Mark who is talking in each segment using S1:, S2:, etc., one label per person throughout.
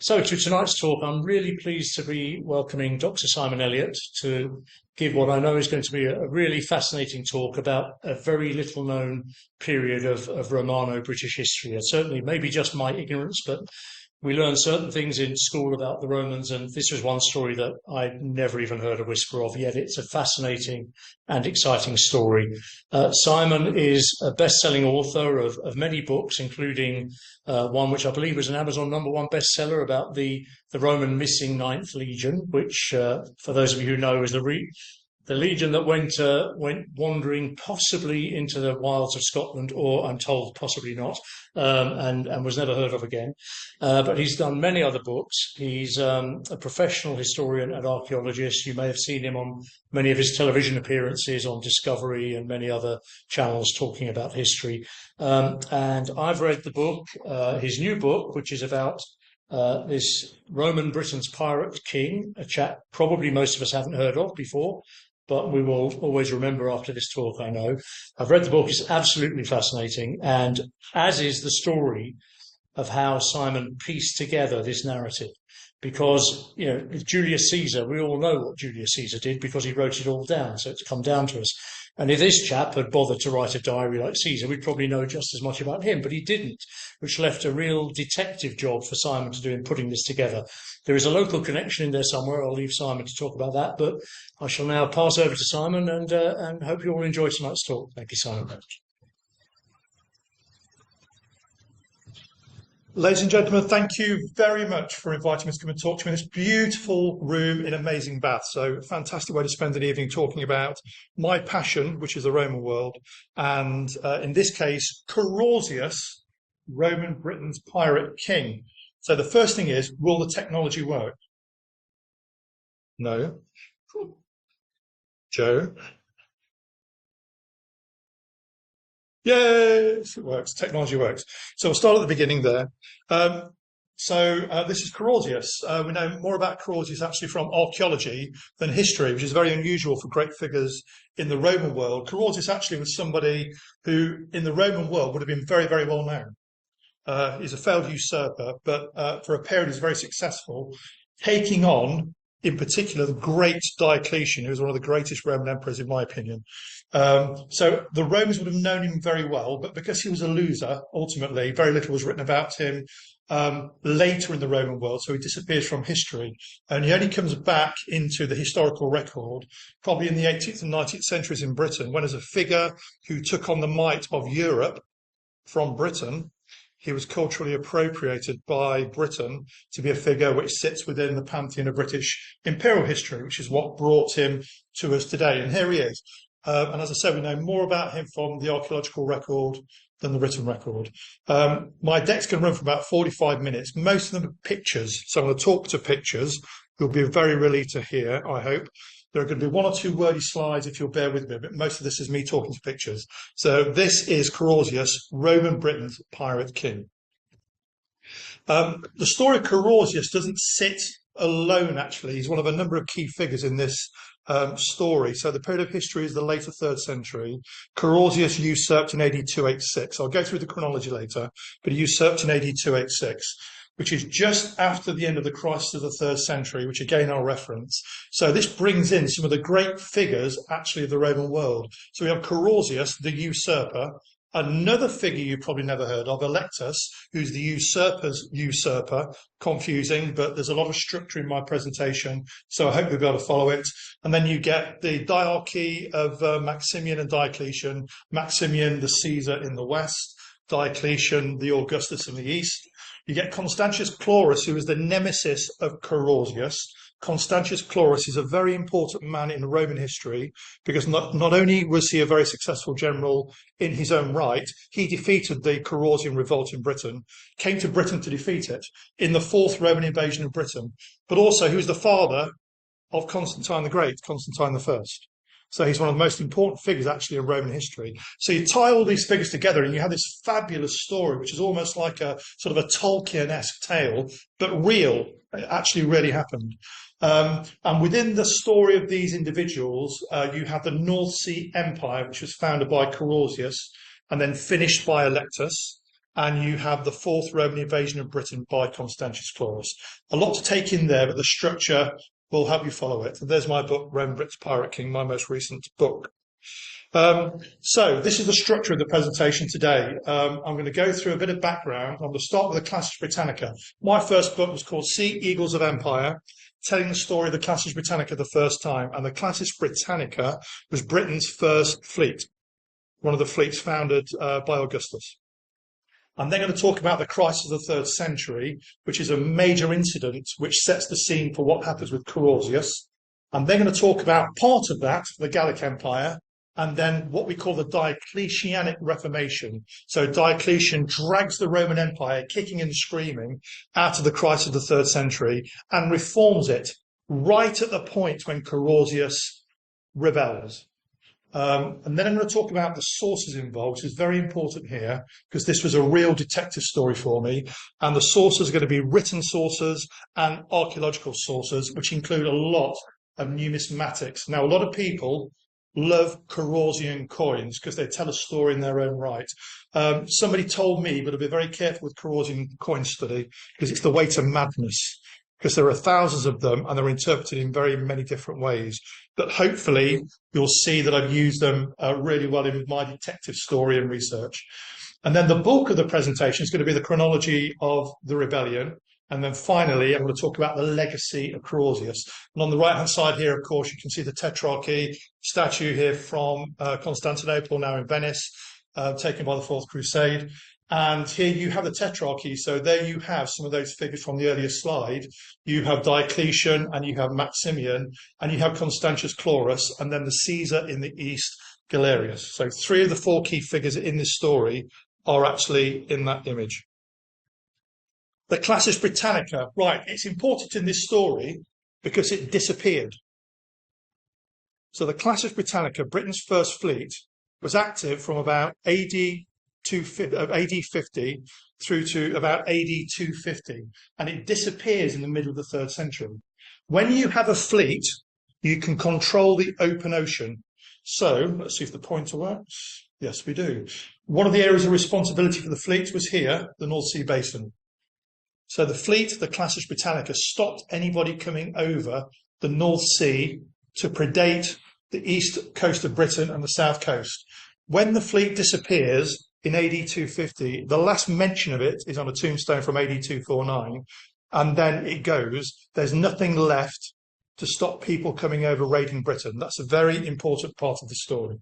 S1: So to tonight's talk, I'm really pleased to be welcoming Dr. Simon Elliott to give what I know is going to be a really fascinating talk about a very little known period of Romano-British history. Certainly, maybe just my ignorance, but we learn certain things in school about the Romans, and this was one story that I'd never even heard a whisper of, yet it's a fascinating and exciting story. Simon is a best-selling author of many books, including one which I believe was an Amazon #1 bestseller about the Roman missing Ninth Legion, which, for those of you who know, is the legion that went wandering possibly into the wilds of Scotland, or I'm told possibly not, and was never heard of again. But he's done many other books. He's a professional historian and archaeologist. You may have seen him on many of his television appearances on Discovery and many other channels talking about history. And I've read the book, his new book, which is about this Roman Britain's pirate king, a chap probably most of us haven't heard of before, but we will always remember after this talk, I know. I've read the book. It's absolutely fascinating, and as is the story of how Simon pieced together this narrative. Because, you know, with Julius Caesar, we all know what Julius Caesar did because he wrote it all down, so it's come down to us. And if this chap had bothered to write a diary like Caesar, we'd probably know just as much about him, but he didn't, which left a real detective job for Simon to do in putting this together. There is a local connection in there somewhere. I'll leave Simon to talk about that, but I shall now pass over to Simon and hope you all enjoy tonight's talk. Thank you, Simon.
S2: Ladies and gentlemen, thank you very much for inviting me to come and talk to me in this beautiful room in amazing Bath. So fantastic way to spend an evening talking about my passion, which is the Roman world. And in this case, Carausius, Roman Britain's pirate king. So the first thing is, will the technology work? No. Joe? Yes, it works. Technology works. So we'll start at the beginning there. This is Carausius. We know more about Carausius actually from archaeology than history, which is very unusual for great figures in the Roman world. Carausius actually was somebody who, in the Roman world, would have been very, very well known. He's a failed usurper, but for a period he's very successful, taking on, in particular, the great Diocletian, who was one of the greatest Roman emperors, in my opinion. So the Romans would have known him very well, but because he was a loser, ultimately, very little was written about him later in the Roman world, so he disappears from history. And he only comes back into the historical record probably in the 18th and 19th centuries in Britain, when as a figure who took on the might of Europe from Britain, he was culturally appropriated by Britain to be a figure which sits within the pantheon of British imperial history, which is what brought him to us today. And here he is. And as I said, we know more about him from the archaeological record than the written record. My deck's going to run for about 45 minutes. Most of them are pictures. So I'm going to talk to pictures. You'll be very relieved to hear, I hope. There are going to be one or two wordy slides if you'll bear with me, but most of this is me talking to pictures. So this is Carausius, Roman Britain's pirate king. The story of Carausius doesn't sit alone, actually. He's one of a number of key figures in this story. So the period of history is the later 3rd century. Carausius usurped in AD 286. I'll go through the chronology later, but he usurped in AD 286. Which is just after the end of the crisis of the 3rd century, which again I'll reference. So this brings in some of the great figures actually of the Roman world. So we have Carausius, the usurper, another figure you probably never heard of, Electus, who's the usurper's usurper. Confusing, but there's a lot of structure in my presentation, so I hope you'll be able to follow it. And then you get the diarchy of Maximian and Diocletian, Maximian the Caesar in the west, Diocletian the Augustus in the east. You get Constantius Cloris, who is the nemesis of Carausius. Constantius Cloris is a very important man in Roman history because not only was he a very successful general in his own right, he defeated the Carausian revolt in Britain, came to Britain to defeat it in the 4th Roman invasion of Britain, but also he was the father of Constantine the Great, Constantine I. So he's one of the most important figures actually in Roman history. So you tie all these figures together and you have this fabulous story, which is almost like a sort of a Tolkien-esque tale, but real. It actually really happened. And within the story of these individuals, you have the North Sea Empire, which was founded by Carausius and then finished by Electus. and you have the fourth Roman invasion of Britain by Constantius Cloris. A lot to take in there, but the structure will help you follow it. And there's my book, Roman Britain's Pirate King, my most recent book. So this is the structure of the presentation today. I'm going to go through a bit of background. I'm going to start with the Classis Britannica. My first book was called Sea Eagles of Empire, telling the story of the Classis Britannica the first time. And the Classis Britannica was Britain's first fleet, one of the fleets founded by Augustus. I'm then going to talk about the crisis of the 3rd century, which is a major incident which sets the scene for what happens with Carausius. I'm then going to talk about part of that, the Gallic Empire, and then what we call the Diocletianic Reformation. So Diocletian drags the Roman Empire, kicking and screaming, out of the crisis of the 3rd century and reforms it right at the point when Carausius rebels. And then I'm going to talk about the sources involved, which is very important here, because this was a real detective story for me. And the sources are going to be written sources and archaeological sources, which include a lot of numismatics. Now, a lot of people love Carausian coins because they tell a story in their own right. Somebody told me, but I'll be very careful with Carausian coin study because it's the way to madness, because there are thousands of them and they're interpreted in very many different ways. But hopefully you'll see that I've used them really well in my detective story and research. And then the bulk of the presentation is going to be the chronology of the rebellion. And then finally, I'm going to talk about the legacy of Carausius. And on the right-hand side here, of course, you can see the Tetrarchy statue here from Constantinople, now in Venice, taken by the Fourth Crusade. And here you have the Tetrarchy. So there you have some of those figures from the earlier slide. You have Diocletian, and you have Maximian, and you have Constantius Cloris, and then the Caesar in the east, Galerius. So 3 of the 4 key figures in this story are actually in that image. The Classis Britannica, right, it's important in this story because it disappeared. So the Classis Britannica, Britain's first fleet, was active from about AD 50 through to about AD 250, and it disappears in the middle of the 3rd century. When you have a fleet, you can control the open ocean. So let's see if the pointer works. Yes, we do. One of the areas of responsibility for the fleet was here, the North Sea Basin. So the fleet, the Classis Britannica, stopped anybody coming over the North Sea to predate the east coast of Britain and the south coast. When the fleet disappears in AD 250, the last mention of it is on a tombstone from AD 249, and then it goes. There's nothing left to stop people coming over raiding Britain. That's a very important part of the story.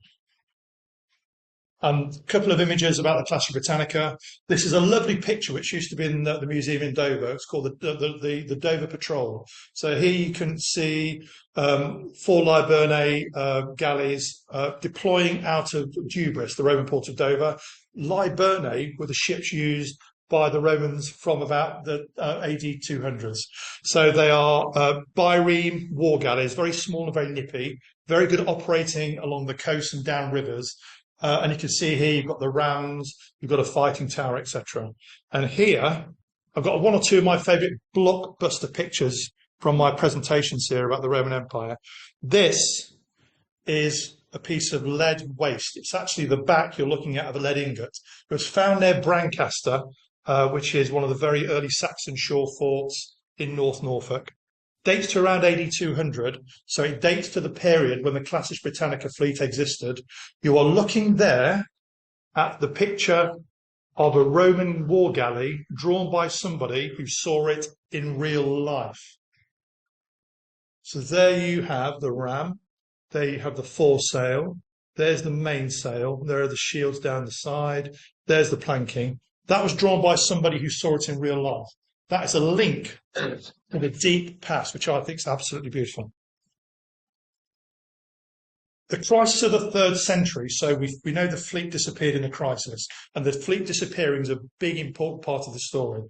S2: A couple of images about the Classis Britannica. This is a lovely picture which used to be in the museum in Dover. It's called the Dover Patrol. So here you can see 4 Liburnae galleys deploying out of Dubris, the Roman port of Dover. Liburnae were the ships used by the Romans from about the AD 200s. So they are bireme war galleys, very small and very nippy, very good at operating along the coast and down rivers. And you can see here you've got the rams, you've got a fighting tower, etc. And here I've got 1 or 2 of my favourite blockbuster pictures from my presentations here about the Roman Empire. This is a piece of lead waste. It's actually the back you're looking at of a lead ingot. It was found near Brancaster, which is one of the very early Saxon shore forts in North Norfolk. Dates to around AD 200, so it dates to the period when the Classis Britannica fleet existed. You are looking there at the picture of a Roman war galley drawn by somebody who saw it in real life. So there you have the ram, there you have the foresail, there's the mainsail, there are the shields down the side, there's the planking. That was drawn by somebody who saw it in real life. That is a link to the deep past, which I think is absolutely beautiful. The crisis of the 3rd century, so we know the fleet disappeared in the crisis, and the fleet disappearing is a big, important part of the story.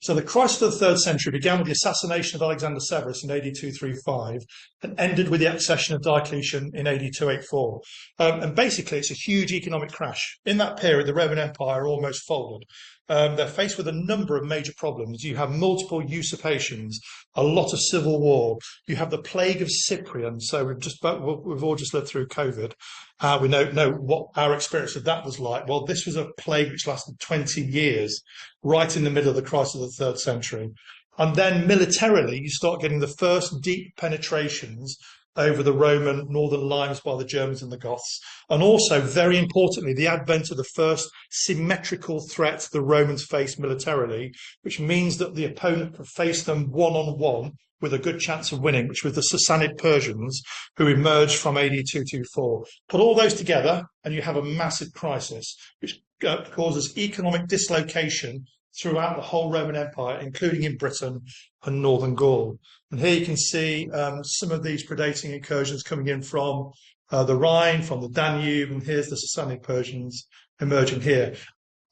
S2: So the crisis of the 3rd century began with the assassination of Alexander Severus in AD 235 and ended with the accession of Diocletian in AD 284. And basically, it's a huge economic crash. In that period, the Roman Empire almost folded. They're faced with a number of major problems. You have multiple usurpations, a lot of civil war. You have the plague of Cyprion. So we've all just lived through COVID. We know what our experience of that was like. Well, this was a plague which lasted 20 years, right in the middle of the crisis of the 3rd century. And then militarily, you start getting the first deep penetrations over the Roman northern lines by the Germans and the Goths. And also, very importantly, the advent of the first symmetrical threat the Romans faced militarily, which means that the opponent could face them one-on-one with a good chance of winning, which was the Sassanid Persians, who emerged from AD 224. Put all those together, and you have a massive crisis, which causes economic dislocation throughout the whole Roman Empire, including in Britain and northern Gaul. And here you can see some of these predating incursions coming in from the Rhine, from the Danube, and here's the Sassanid Persians emerging here.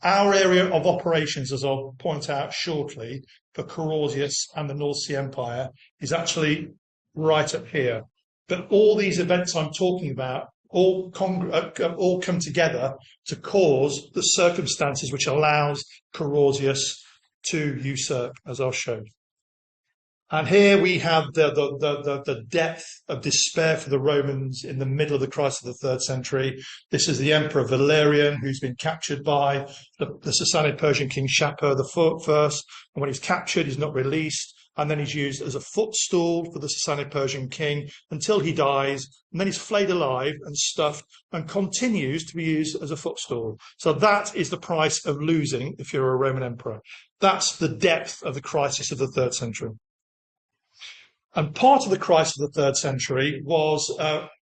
S2: Our area of operations, as I'll point out shortly, for Carausius and the North Sea Empire is actually right up here. But all these events I'm talking about all come together to cause the circumstances which allows Carausius to usurp, as I'll show. And here we have the depth of despair for the Romans in the middle of the crisis of the 3rd century. This is the Emperor Valerian, who's been captured by the Sassanid Persian king Shapur I. And when he's captured, he's not released. And then he's used as a footstool for the Sassanid Persian king until he dies. And then he's flayed alive and stuffed and continues to be used as a footstool. So that is the price of losing if you're a Roman emperor. That's the depth of the crisis of the 3rd century. And part of the crisis of the 3rd century was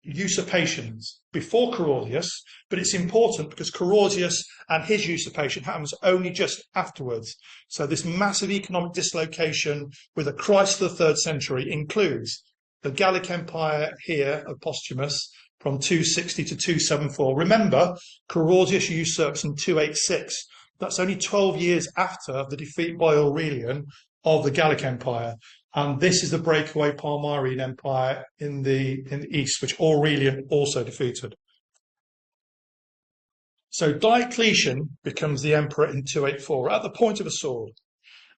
S2: usurpations before Carausius, but it's important because Carausius and his usurpation happens only just afterwards. So this massive economic dislocation with a crisis of the 3rd century includes the Gallic Empire here of Posthumus from 260 to 274. Remember, Carausius usurps in 286. That's only 12 years after the defeat by Aurelian of the Gallic Empire. And this is the breakaway Palmyrene Empire in the east, which Aurelian also defeated. So Diocletian becomes the emperor in 284 at the point of a sword.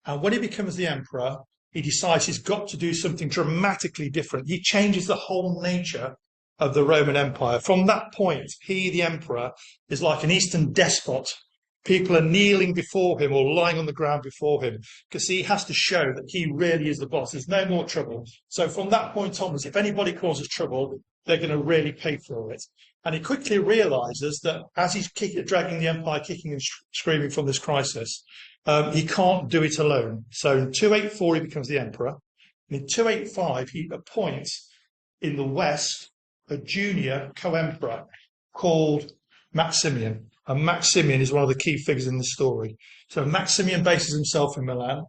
S2: And when he becomes the emperor, he decides he's got to do something dramatically different. He changes the whole nature of the Roman Empire. From that point, he, the emperor, is like an Eastern despot. People are kneeling before him or lying on the ground before him because he has to show that he really is the boss. There's no more trouble. So from that point onwards, if anybody causes trouble, they're going to really pay for it. And he quickly realizes that as he's dragging the empire, kicking and screaming from this crisis, he can't do it alone. So in 284, he becomes the emperor. And in 285, he appoints in the west a junior co-emperor called Maximian. And Maximian is one of the key figures in the story. So Maximian bases himself in Milan,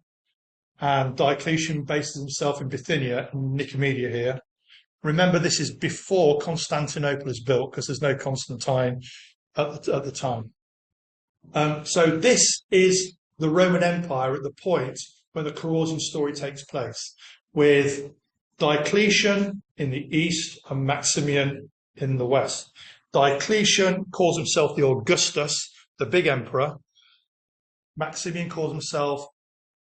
S2: and Diocletian bases himself in Bithynia and Nicomedia here. Remember, this is before Constantinople is built, because there's no Constantine at the time. So this is the Roman Empire at the point where the Carausian story takes place, with Diocletian in the east and Maximian in the west. Diocletian calls himself the Augustus, the big emperor. Maximian calls himself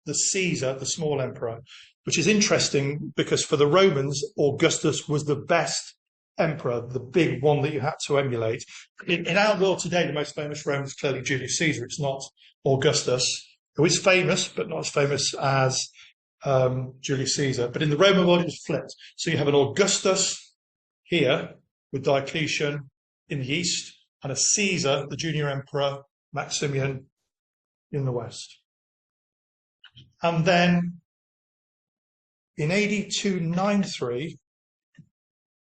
S2: the Caesar, the small emperor, which is interesting because for the Romans, Augustus was the best emperor, the big one that you had to emulate. In our world today, the most famous Roman is clearly Julius Caesar. It's not Augustus, who is famous, but not as famous as Julius Caesar. But in the Roman world, it was flipped. So you have an Augustus here with Diocletian in the east, and a Caesar, the junior emperor, Maximian, in the west. And then in AD 293,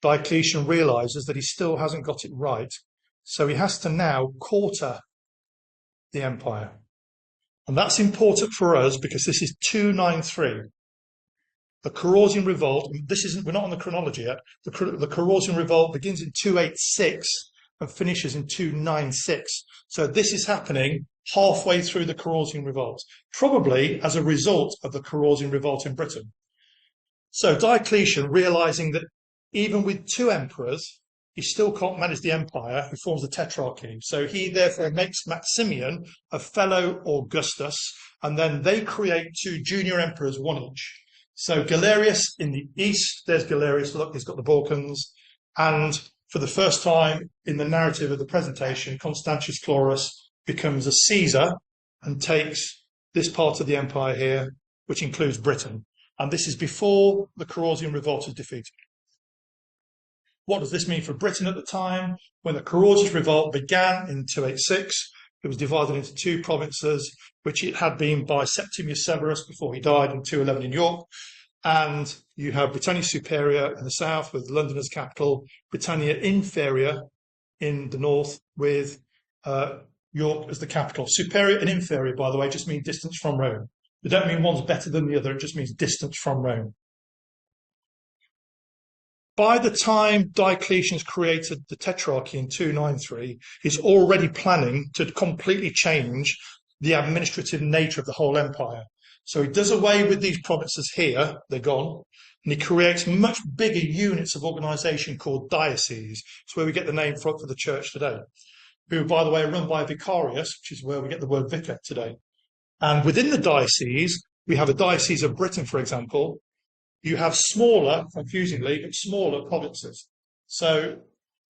S2: Diocletian realizes that he still hasn't got it right, so he has to now quarter the empire. And that's important for us because this is 293. The Carausian revolt, we're not on the chronology yet, the Carausian revolt begins in 286 and finishes in 296. So this is happening halfway through the Carausian revolt, probably as a result of the Carausian revolt in Britain. So Diocletian, realizing that even with two emperors, he still can't manage the empire, who forms the tetrarchy. So he therefore makes Maximian a fellow Augustus, and then they create two junior emperors, one each. So Galerius in the east, there's Galerius, look, he's got the Balkans, and for the first time in the narrative of the presentation, Constantius Cloris becomes a Caesar and takes this part of the empire here, which includes Britain. And this is before the Carausian revolt is defeated. What does this mean for Britain at the time? When the Carausian revolt began in 286, it was divided into two provinces, which it had been by Septimius Severus before he died in 211 in York. And you have Britannia Superior in the south with London as capital, Britannia Inferior in the north with York as the capital. Superior and inferior, by the way, just mean distance from Rome. They don't mean one's better than the other, it just means distance from Rome. By the time Diocletian's created the Tetrarchy in 293, he's already planning to completely change the administrative nature of the whole empire. So he does away with these provinces here, they're gone, and he creates much bigger units of organisation called dioceses. It's where we get the name for the church today, who, by the way, are run by a vicarius, which is where we get the word vicar today. And within the diocese, we have a diocese of Britain, for example. You have smaller, confusingly, but smaller provinces. So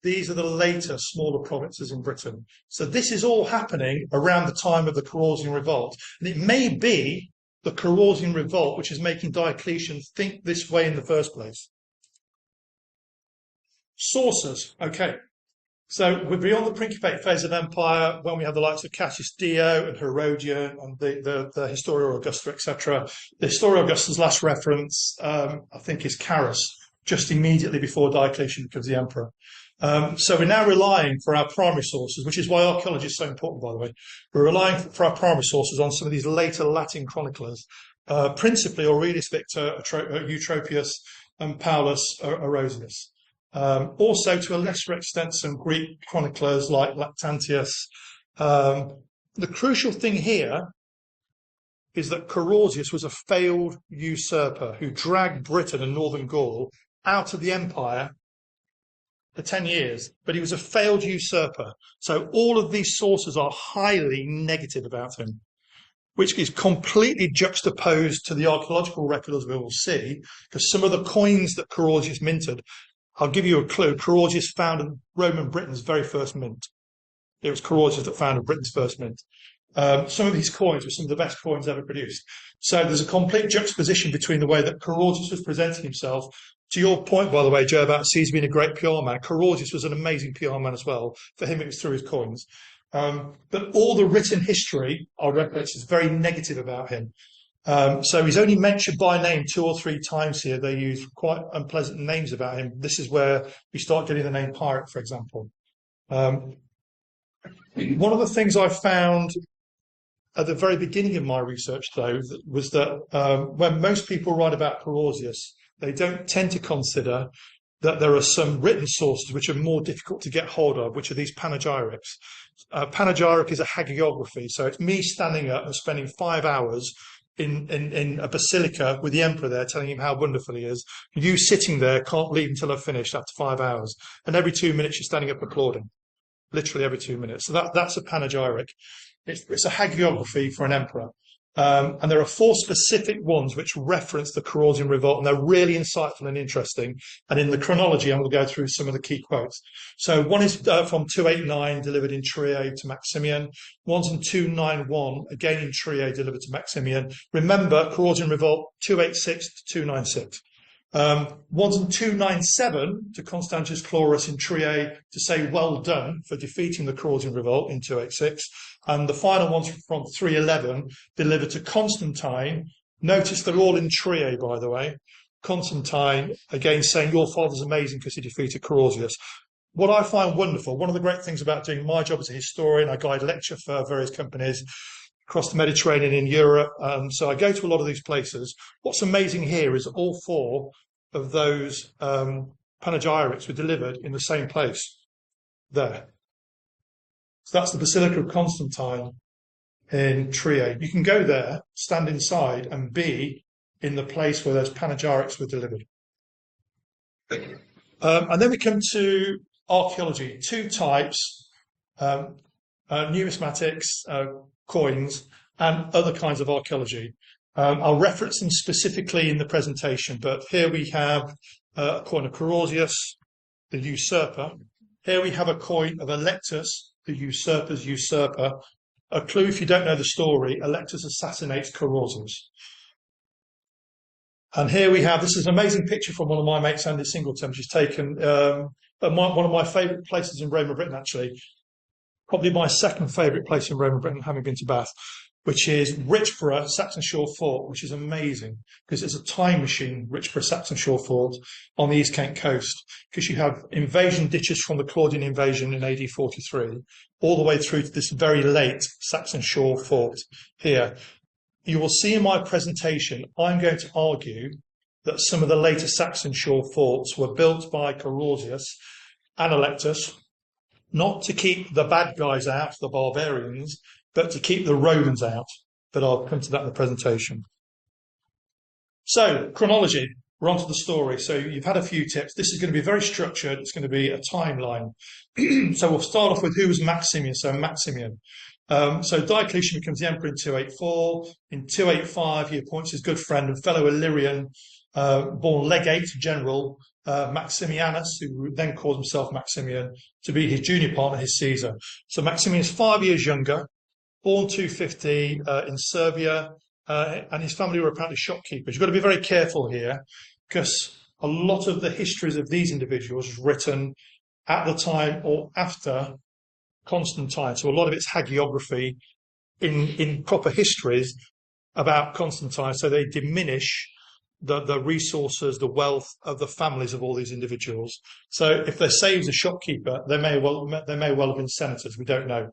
S2: these are the later, smaller provinces in Britain. So this is all happening around the time of the Carausian revolt. And it may be the Carausian revolt which is making Diocletian think this way in the first place. Sources. Okay. So we're beyond the Principate phase of empire when we have the likes of Cassius Dio and Herodian and the Historia Augusta, etc. The Historia Augusta's last reference, I think, is Carus, just immediately before Diocletian becomes the emperor. So we're now relying for our primary sources, which is why archaeology is so important, by the way. We're relying for our primary sources on some of these later Latin chroniclers, principally Aurelius Victor, Eutropius, and Paulus Orosius. Also, to a lesser extent, some Greek chroniclers like Lactantius. The crucial thing here is that Carausius was a failed usurper who dragged Britain and Northern Gaul out of the empire for 10 years, but he was a failed usurper. So all of these sources are highly negative about him, which is completely juxtaposed to the archaeological record, as we will see, because some of the coins that Carausius minted, I'll give you a clue. Carausius founded Roman Britain's very first mint. It was Carausius that founded Britain's first mint. Some of these coins were some of the best coins ever produced. So there's a complete juxtaposition between the way that Carausius was presenting himself. To your point, by the way, Joe, about Caesar being a great PR man, Carausius was an amazing PR man as well. For him, it was through his coins. But all the written history, our records, is very negative about him. So he's only mentioned by name 2 or 3 times here. They use quite unpleasant names about him. This is where we start getting the name pirate, for example. One of the things I found at the very beginning of my research, though, was that when most people write about Carausius, they don't tend to consider that there are some written sources which are more difficult to get hold of, which are these Panagiyrix. Panegyric is a hagiography, so it's me standing up and spending 5 hours in a basilica with the emperor there telling him how wonderful he is. You sitting there can't leave until I've finished after 5 hours. And every 2 minutes you're standing up applauding. Literally every 2 minutes. So that's a panegyric. It's a hagiography for an emperor. And there are 4 specific ones which reference the Carausian revolt, and they're really insightful and interesting. And in the chronology, I'm going to go through some of the key quotes. So one is from 289, delivered in Trier to Maximian. One's in 291, again in Trier, delivered to Maximian. Remember, Carausian revolt, 286 to 296. One's in 297 to Constantius Cloris in Trier to say well done for defeating the Carausian revolt in 286. And the final one's from 311, delivered to Constantine. Notice they're all in Trier, by the way. Constantine, again, saying your father's amazing because he defeated Carausius. What I find wonderful, one of the great things about doing my job as a historian, I guide lecture for various companies across the Mediterranean in Europe. So I go to a lot of these places. What's amazing here is all 4 of those panegyrics were delivered in the same place there. So that's the Basilica of Constantine in Trier. You can go there, stand inside, and be in the place where those panegyrics were delivered. And then we come to archaeology, two types, numismatics, coins, and other kinds of archaeology. I'll reference them specifically in the presentation, but here we have a coin of Carausius, the usurper. Here we have a coin of Electus, the usurper's usurper. A clue if you don't know the story, Electus assassinates Carausius. And here we have, this is an amazing picture from one of my mates, Andy Singleton, which is taken at one of my favourite places in Rome and Britain, actually. Probably my second favourite place in Rome and Britain, having been to Bath, which is Richborough Saxon Shore Fort, which is amazing because it's a time machine, Richborough Saxon Shore Fort on the East Kent coast, because you have invasion ditches from the Claudian invasion in AD 43 all the way through to this very late Saxon Shore Fort here. You will see in my presentation, I'm going to argue that some of the later Saxon Shore forts were built by Carausius and Electus, not to keep the bad guys out, the barbarians, but to keep the Romans out. But I'll come to that in the presentation. So, chronology. We're on to the story. So you've had a few tips. This is going to be very structured. It's going to be a timeline. So we'll start off with who was Maximian. So Maximian. So Diocletian becomes the emperor in 284. In 285, he appoints his good friend and fellow Illyrian, born legate general, Maximianus, who then calls himself Maximian, to be his junior partner, his Caesar. So Maximian is 5 years younger, born 250 in Serbia, and his family were apparently shopkeepers. You've got to be very careful here, because a lot of the histories of these individuals is written at the time or after Constantine. So a lot of it's hagiography in proper histories about Constantine. So they diminish the resources, the wealth of the families of all these individuals. So if they're saved as a shopkeeper, they may well have been senators. We don't know.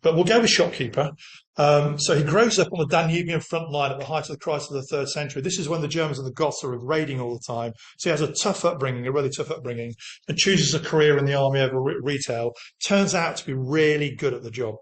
S2: But we'll go with shopkeeper. So he grows up on the Danubian front line at the height of the crisis of the 3rd century. This is when the Germans and the Goths are raiding all the time. So he has a tough upbringing, a really tough upbringing, and chooses a career in the army over retail. Turns out to be really good at the job.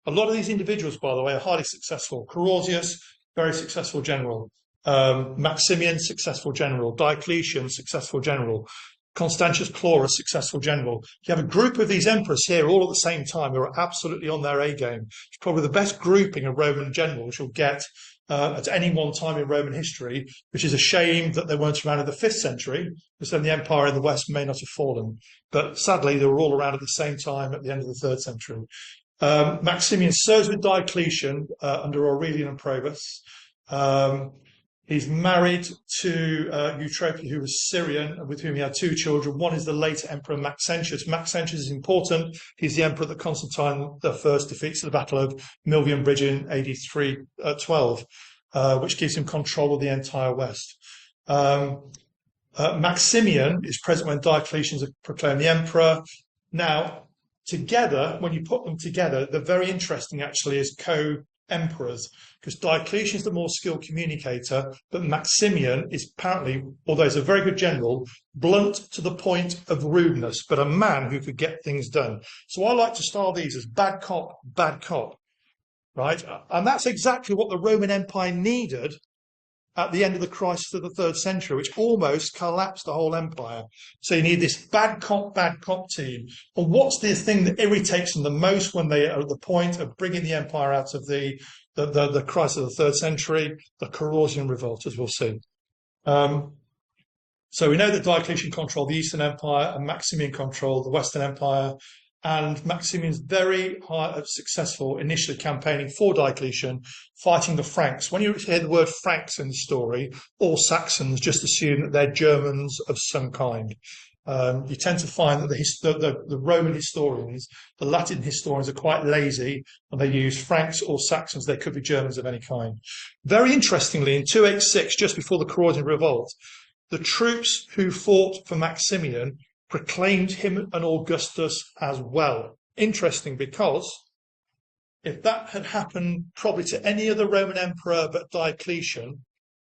S2: A lot of these individuals, by the way, are highly successful. Carausius, very successful general. Maximian, successful general. Diocletian, successful general. Constantius Cloris, successful general. You have a group of these emperors here all at the same time who are absolutely on their A game. It's probably the best grouping of Roman generals you'll get at any one time in Roman history, which is a shame that they weren't around in the 5th century, because then the empire in the west may not have fallen. But sadly, they were all around at the same time at the end of the 3rd century. Maximian serves with Diocletian under Aurelian and Probus. He's married to Eutropia, who was Syrian, with whom he had 2 children. One is the later emperor Maxentius. Maxentius is important. He's the emperor that Constantine I defeats at the Battle of Milvian Bridge in AD 312, which gives him control of the entire west. Maximian is present when Diocletian is proclaimed the emperor. Now, together, when you put them together, they're very interesting actually as co-emperors, because Diocletian is the more skilled communicator, but Maximian is apparently, although he's a very good general, blunt to the point of rudeness, but a man who could get things done. So I like to style these as bad cop, right? And that's exactly what the Roman Empire needed at the end of the crisis of the 3rd century, which almost collapsed the whole empire. So you need this bad cop team. And what's the thing that irritates them the most when they are at the point of bringing the empire out of the crisis of the 3rd century? The Carausian revolt, as we'll see. So we know that Diocletian controlled the Eastern Empire and Maximian controlled the Western Empire. And Maximian's very successful initially campaigning for Diocletian, fighting the Franks. When you hear the word Franks in the story, or Saxons, just assume that they're Germans of some kind. You tend to find that the Roman historians, the Latin historians, are quite lazy, and they use Franks or Saxons. They could be Germans of any kind. Very interestingly, in 286, just before the Carausian revolt, the troops who fought for Maximian proclaimed him an Augustus as well. Interesting, because if that had happened probably to any other Roman emperor but Diocletian,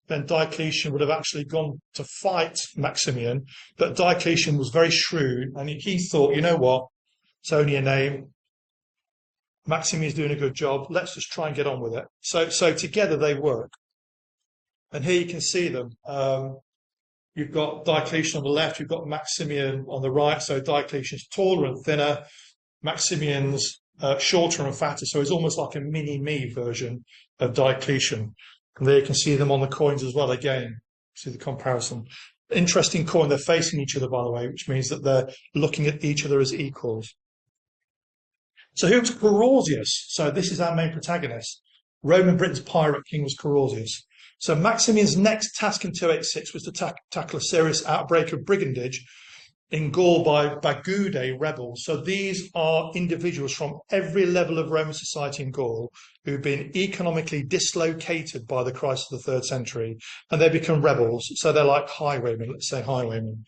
S2: then Diocletian would have actually gone to fight Maximian. But Diocletian was very shrewd, and he thought, you know what, it's only a name. Maximian's doing a good job. Let's just try and get on with it. So together they work. And here you can see them. You've got Diocletian on the left, you've got Maximian on the right. So Diocletian's taller and thinner, Maximian's shorter and fatter. So he's almost like a mini-me version of Diocletian. And there you can see them on the coins as well. Again, see the comparison. Interesting coin. They're facing each other, by the way, which means that they're looking at each other as equals. So who was Carausius? So this is our main protagonist. Roman Britain's pirate king was Carausius. So Maximian's next task in 286 was to tackle a serious outbreak of brigandage in Gaul by Bagude rebels. So these are individuals from every level of Roman society in Gaul who've been economically dislocated by the crisis of the 3rd century, and they become rebels. So they're like highwaymen, let's say highwaymen,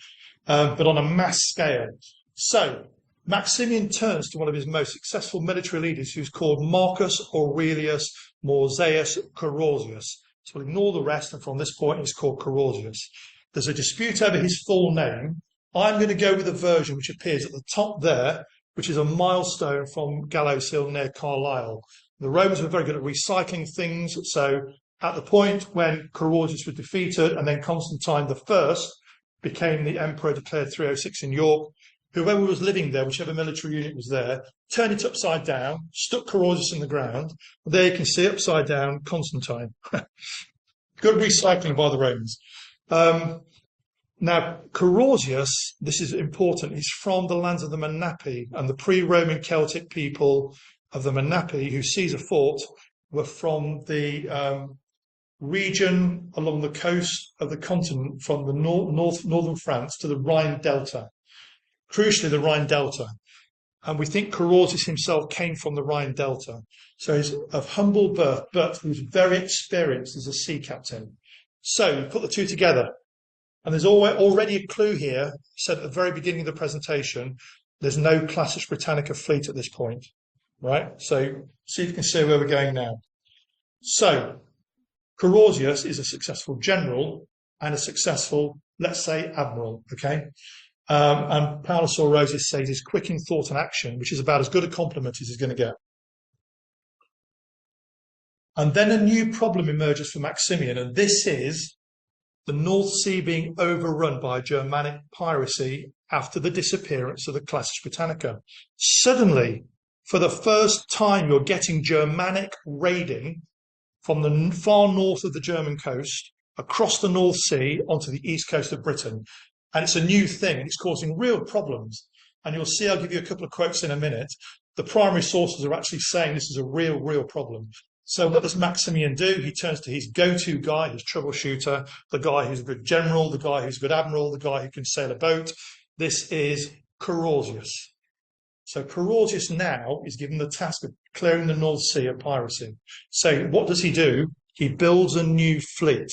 S2: but on a mass scale. So Maximian turns to one of his most successful military leaders, who's called Marcus Aurelius Mauseus Carausius. So we'll ignore the rest, and from this point he's called Carausius. There's a dispute over his full name. I'm going to go with a version which appears at the top there, which is a milestone from Gallows Hill near Carlisle. The Romans were very good at recycling things, so at the point when Carausius was defeated and then Constantine I became the emperor, declared 306 in York, whoever was living there, whichever military unit was there, turned it upside down, stuck Carausius in the ground. There you can see upside down Constantine. Good recycling by the Romans. Now, Carausius, this is important, he's from the lands of the Menapi, and the pre-Roman Celtic people of the Menapi, who Caesar fought, were from the region along the coast of the continent, from the northern France to the Rhine Delta. Crucially, the Rhine Delta. And we think Carausius himself came from the Rhine Delta. So he's of humble birth, but who's very experienced as a sea captain. So put the two together. And there's already a clue here, said at the very beginning of the presentation, there's no Classis Britannica fleet at this point, right? So see if you can see where we're going now. So Carausius is a successful general and a successful, let's say, admiral, okay? And Paulus Aurelius says he's quick in thought and action, which is about as good a compliment as he's going to get. And then a new problem emerges for Maximian, and this is the North Sea being overrun by Germanic piracy after the disappearance of the Classis Britannica. Suddenly, for the first time, you're getting Germanic raiding from the far north of the German coast, across the North Sea, onto the east coast of Britain. And it's a new thing, and it's causing real problems. And you'll see, I'll give you a couple of quotes in a minute. The primary sources are actually saying this is a real problem. So what does Maximian do? He turns to his go-to guy, his troubleshooter, the guy who's a good general, the guy who's a good admiral, the guy who can sail a boat. This is Carausius. So Carausius now is given the task of clearing the North Sea of piracy. So what does he do? He builds a new fleet.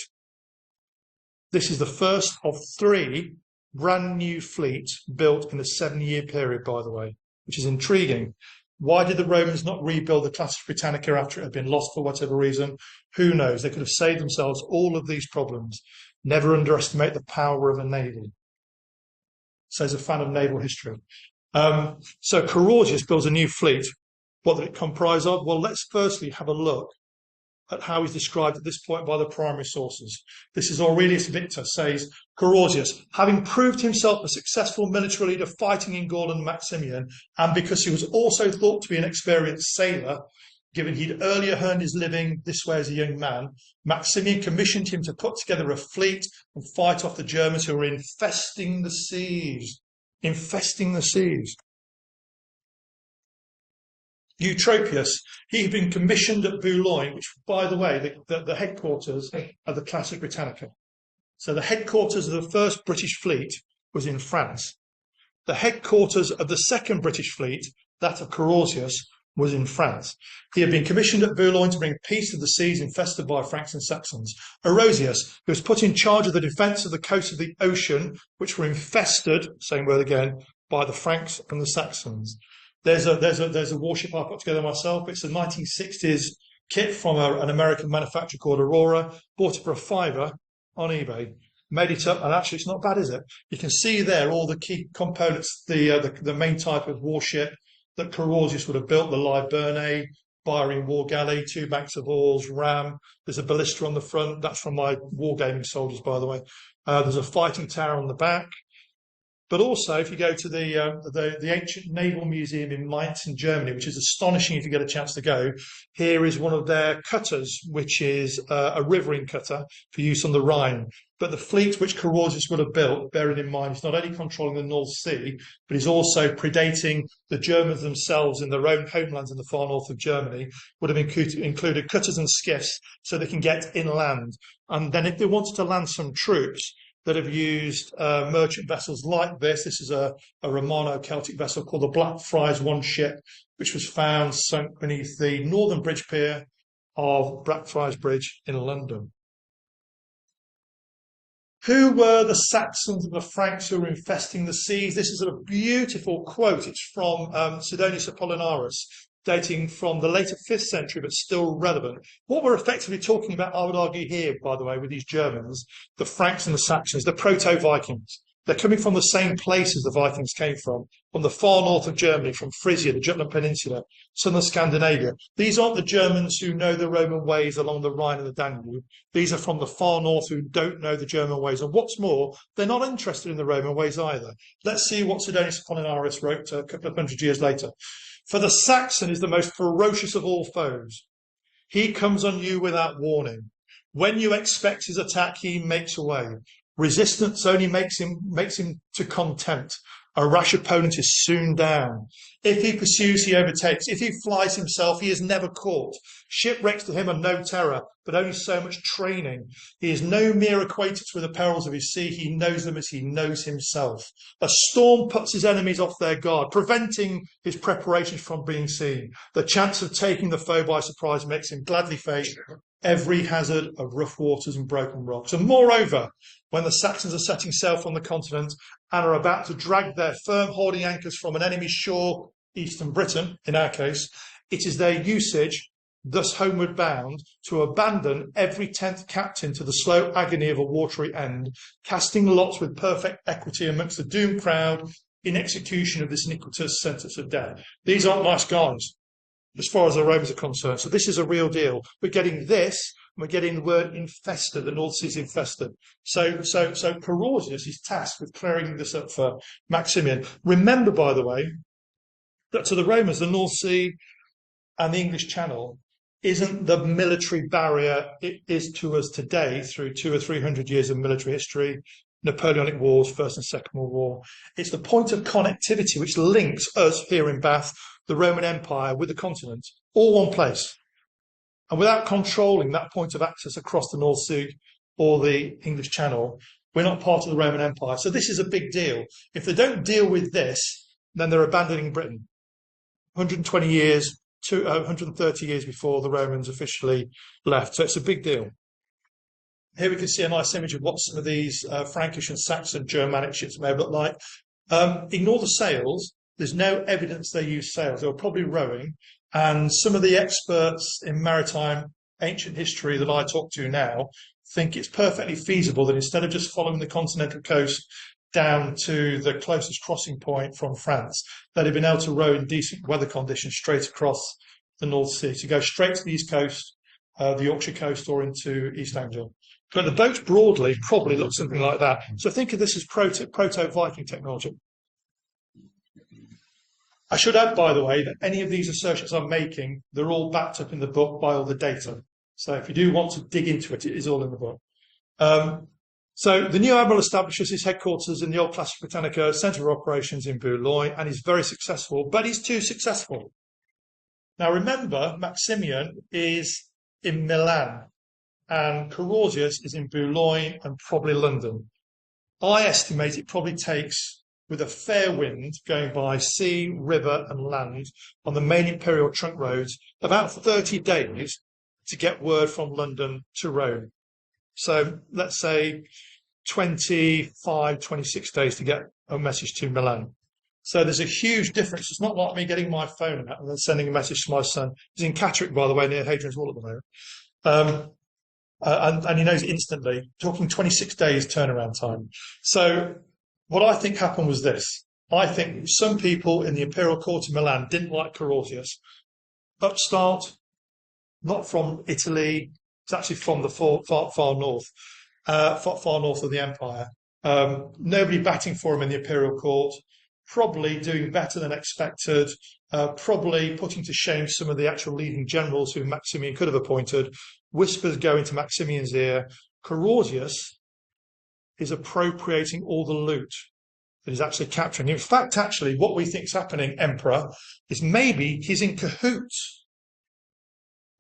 S2: This is the first of 3 brand new fleets built in a 7-year period, by the way, which is intriguing. Why did the Romans not rebuild the Classis Britannica after it had been lost for whatever reason? Who knows? They could have saved themselves all of these problems. Never underestimate the power of a navy. Says a fan of naval history. So Carausius builds a new fleet. What did it comprise of? Well, let's firstly have a look at how he's described at this point by the primary sources. This is Aurelius Victor, says, Carausius, having proved himself a successful military leader fighting in Gaul and Maximian, and because he was also thought to be an experienced sailor, given he'd earlier earned his living this way as a young man, Maximian commissioned him to put together a fleet and fight off the Germans who were infesting the seas. Infesting the seas. Eutropius, he had been commissioned at Boulogne, which, by the way, the headquarters of the Classis Britannica. So the headquarters of the first British fleet was in France. The headquarters of the second British fleet, that of Carausius, was in France. He had been commissioned at Boulogne to bring peace to the seas infested by Franks and Saxons. Aurelius, who was put in charge of the defence of the coast of the ocean, which were infested, same word again, by the Franks and the Saxons. There's a warship I put together myself. It's a 1960s kit from an American manufacturer called Aurora. Bought it for $5 on eBay. Made it up, and actually it's not bad, is it? You can see there all the key components, the main type of warship that Carausius would have built, the Liburne, Byron War Galley, 2 banks of oars, ram. There's a ballista on the front. That's from my wargaming soldiers, by the way. There's a fighting tower on the back. But also, if you go to the ancient naval museum in Mainz in Germany, which is astonishing if you get a chance to go, here is one of their cutters, which is a riverine cutter for use on the Rhine. But the fleet which Carausius would have built, bearing in mind, he's not only controlling the North Sea, but he's also predating the Germans themselves in their own homelands in the far north of Germany, would have included cutters and skiffs so they can get inland. And then if they wanted to land some troops that have used merchant vessels like this is a Romano-Celtic vessel called the Blackfriars One ship, which was found sunk beneath the northern bridge pier of Blackfriars Bridge in London. Who were the Saxons and the Franks who were infesting the seas? This is a beautiful quote. It's from Sidonius Apollinaris, dating from the later 5th century, but still relevant. What we're effectively talking about, I would argue here, by the way, with these Germans, the Franks and the Saxons, the proto-Vikings. They're coming from the same places the Vikings came from the far north of Germany, from Frisia, the Jutland Peninsula, southern Scandinavia. These aren't the Germans who know the Roman ways along the Rhine and the Danube. These are from the far north who don't know the German ways. And what's more, they're not interested in the Roman ways either. Let's see what Sidonius Apollinaris wrote a couple of hundred years later. For the Saxon is the most ferocious of all foes. He comes on you without warning. When you expect his attack, he makes away. Resistance only makes him to contempt. A rash opponent is soon down. If he pursues, he overtakes. If he flies himself, he is never caught. Shipwrecks to him are no terror, but only so much training. He is no mere acquaintance with the perils of his sea. He knows them as he knows himself. A storm puts his enemies off their guard, preventing his preparations from being seen. The chance of taking the foe by surprise makes him gladly face every hazard of rough waters and broken rocks. And moreover, when the Saxons are setting sail from the continent and are about to drag their firm hoarding anchors from an enemy's shore, eastern Britain, in our case, it is their usage, thus homeward bound, to abandon every 10th captain to the slow agony of a watery end, casting lots with perfect equity amongst the doomed crowd in execution of this iniquitous sentence of death. These aren't nice guys, as far as the Romans are concerned. So this is a real deal. We're getting this, and we're getting the word infested. The North Sea is infested. So Carausius is tasked with clearing this up for Maximian. Remember, by the way, that to the Romans, the North Sea and the English Channel isn't the military barrier it is to us today through 200 or 300 years of military history, Napoleonic Wars, First and Second World War. It's the point of connectivity which links us here in Bath, the Roman Empire, with the continent, all one place. And without controlling that point of access across the North Sea or the English Channel, we're not part of the Roman Empire. So this is a big deal. If they don't deal with this, then they're abandoning Britain. 120 years, 130 years before the Romans officially left. So it's a big deal. Here we can see a nice image of what some of these Frankish and Saxon Germanic ships may have looked like. Ignore the sails. There's no evidence they used sails. They were probably rowing. And some of the experts in maritime ancient history that I talk to now think it's perfectly feasible that instead of just following the continental coast down to the closest crossing point from France, they'd have been able to row in decent weather conditions straight across the North Sea, to go straight to the east coast, the Yorkshire coast, or into East Anglia. But the boats broadly probably look something like that. So think of this as proto-Viking technology. I should add, by the way, that any of these assertions I'm making, they're all backed up in the book by all the data. So if you do want to dig into it, it is all in the book. So the new admiral establishes his headquarters in the old Classic Britannica centre of operations in Boulogne, and he's very successful, but he's too successful. Now remember, Maximian is in Milan, and Carausius is in Boulogne and probably London. I estimate it probably takes, with a fair wind going by sea, river and land on the main imperial trunk roads, about 30 days to get word from London to Rome. So let's say 25, 26 days to get a message to Milan. So there's a huge difference. It's not like me getting my phone out and then sending a message to my son. He's in Catterick, by the way, near Hadrian's Wall at the moment. And he knows instantly, talking 26 days turnaround time. So what I think happened was this. I think some people in the imperial court of Milan didn't like Carausius, upstart, not from Italy. It's actually from the far north, far north of the empire. Nobody batting for him in the imperial court. Probably doing better than expected. Probably putting to shame some of the actual leading generals who Maximian could have appointed. Whispers go into Maximian's ear. Carausius is appropriating all the loot that he's actually capturing. In fact, actually, what we think is happening, Emperor, is maybe he's in cahoots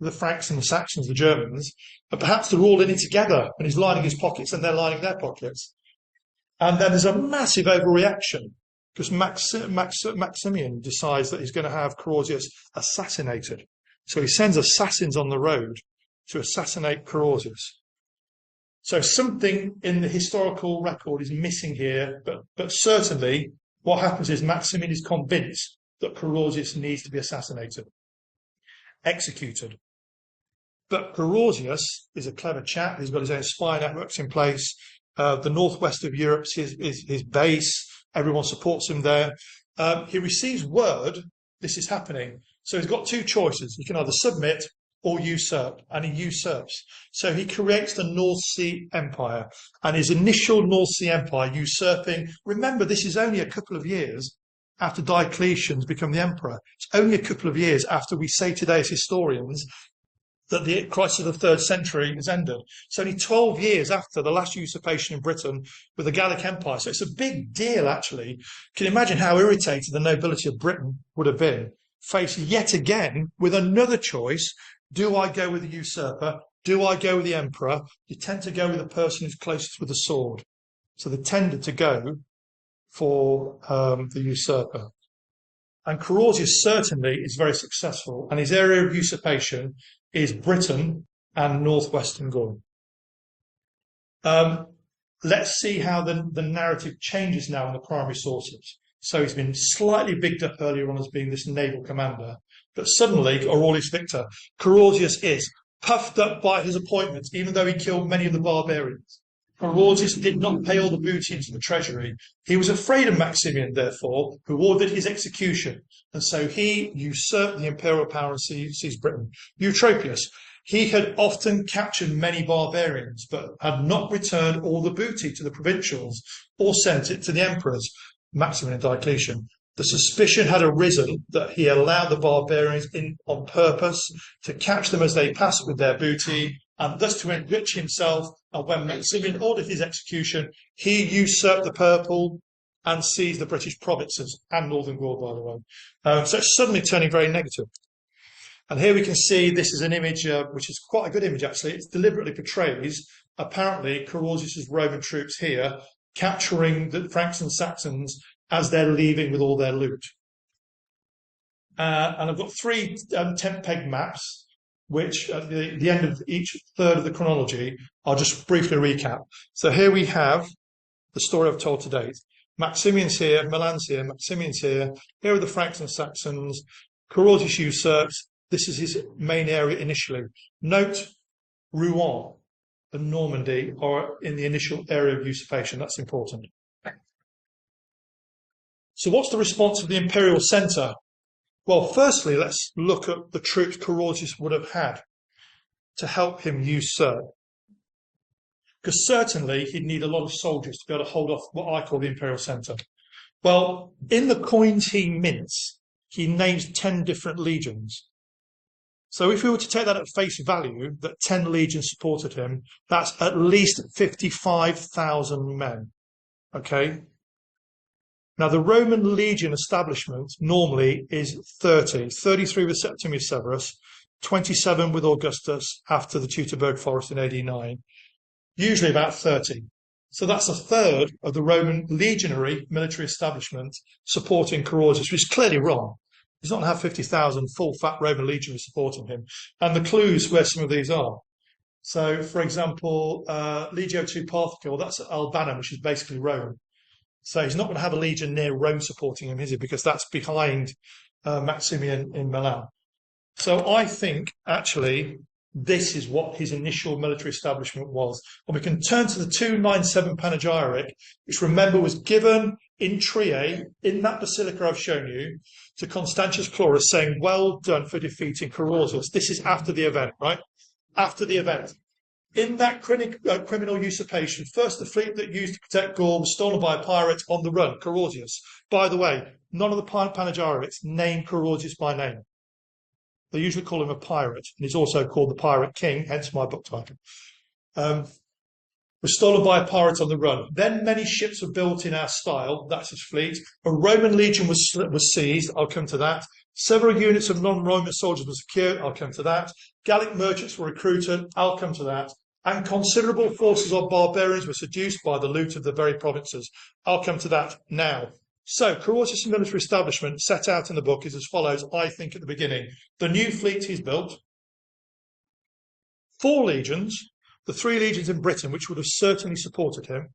S2: with the Franks and the Saxons, the Germans, but perhaps they're all in it together, and he's lining his pockets and they're lining their pockets. And then there's a massive overreaction because Maximian decides that he's going to have Carausius assassinated. So he sends assassins on the road to assassinate Carausius. So something in the historical record is missing here, but certainly what happens is Maximian is convinced that Carausius needs to be assassinated, executed. But Carausius is a clever chap. He's got his own spy networks in place. The northwest of Europe's his base. Everyone supports him there. He receives word this is happening. So he's got two choices. He can either submit or usurp, and he usurps. So he creates the North Sea Empire, and his initial North Sea Empire usurping. Remember, this is only a couple of years after Diocletian's become the emperor. It's only a couple of years after we say today as historians that the crisis of the 3rd century has ended. It's only 12 years after the last usurpation in Britain with the Gallic Empire. So it's a big deal, actually. Can you imagine how irritated the nobility of Britain would have been, faced yet again with another choice? Do I go with the usurper? Do I go with the emperor? You tend to go with the person who's closest with the sword. So they tended to go for the usurper. And Carausius certainly is very successful, and his area of usurpation is Britain and northwestern Gaul. Let's see how the narrative changes now in the primary sources. So he's been slightly bigged up earlier on as being this naval commander, but suddenly, Aurelius Victor, Carausius is puffed up by his appointments, even though he killed many of the barbarians. Carausius did not pay all the booty into the treasury. He was afraid of Maximian, therefore, who ordered his execution. And so he usurped the imperial power and seized Britain. Eutropius, he had often captured many barbarians, but had not returned all the booty to the provincials or sent it to the emperors, Maximian and Diocletian. The suspicion had arisen that he allowed the barbarians in on purpose to catch them as they passed with their booty, and thus to enrich himself. And when Maximian ordered his execution, he usurped the purple and seized the British provinces and Northern Gaul, by the way. So it's suddenly turning very negative. And here we can see this is an image, which is quite a good image, actually. It deliberately portrays, apparently, Carausius' Roman troops here capturing the Franks and Saxons as they're leaving with all their loot. And I've got 3 tent peg maps, which at the end of each third of the chronology, I'll just briefly recap. So here we have the story I've told to date. Maximian's here, Milan's here, Maximian's here. Here are the Franks and Saxons. Carausius usurps. This is his main area initially. Note Rouen and Normandy are in the initial area of usurpation. That's important. So what's the response of the imperial centre? Well, firstly, let's look at the troops Carausius would have had to help him usurp. Because certainly he'd need a lot of soldiers to be able to hold off what I call the imperial centre. Well, in the coins he mints, he names 10 different legions. So if we were to take that at face value, that 10 legions supported him, that's at least 55,000 men. Okay? Now, the Roman legion establishment normally is 30, 33 with Septimius Severus, 27 with Augustus after the Teutoburg Forest in AD 9, usually about 30. So that's a third of the Roman legionary military establishment supporting Carausius, which is clearly wrong. He's not going to have 50,000 full-fat Roman legionaries supporting him. And the clues where some of these are. So, for example, Legio II Parthica, well, that's Albanum, which is basically Rome. So he's not going to have a legion near Rome supporting him, is he? Because that's behind Maximian in Milan. So I think, actually, this is what his initial military establishment was. And we can turn to the 297 Panagiyrix, which, remember, was given in Trier, in that basilica I've shown you, to Constantius Cloris saying, well done for defeating Carausius. This is after the event, right? After the event. In that criminal usurpation, first the fleet that used to protect Gaul was stolen by a pirate on the run, Carausius. By the way, none of the Panagiyrix name Carausius by name. They usually call him a pirate, and he's also called the Pirate King, hence my book title. Was stolen by a pirate on the run. Then many ships were built in our style, that's his fleet. A Roman legion was seized, I'll come to that. Several units of non-Roman soldiers were secured, I'll come to that. Gallic merchants were recruited, I'll come to that. And considerable forces of barbarians were seduced by the loot of the very provinces. I'll come to that now. So, Carausius' military establishment set out in the book is as follows, I think, at the beginning. The new fleet he's built, 4 legions, the 3 legions in Britain, which would have certainly supported him,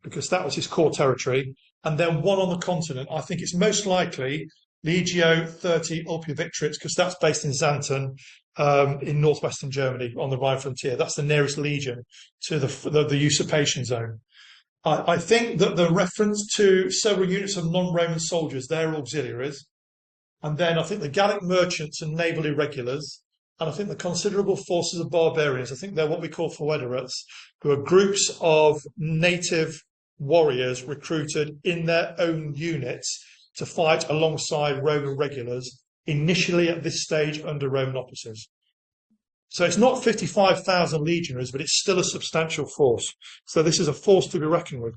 S2: because that was his core territory, and then 1 on the continent. I think it's most likely Legio 30 Ulpia Victrix, because that's based in Xanten, in northwestern Germany on the Rhine frontier. That's the nearest legion to the usurpation zone. I think that the reference to several units of non-Roman soldiers, they're auxiliaries. And then I think the Gallic merchants and naval irregulars, and I think the considerable forces of barbarians, I think they're what we call foederates, who are groups of native warriors recruited in their own units to fight alongside Roman regulars, initially at this stage under Roman officers. So it's not 55,000 legionaries, but it's still a substantial force. So this is a force to be reckoned with.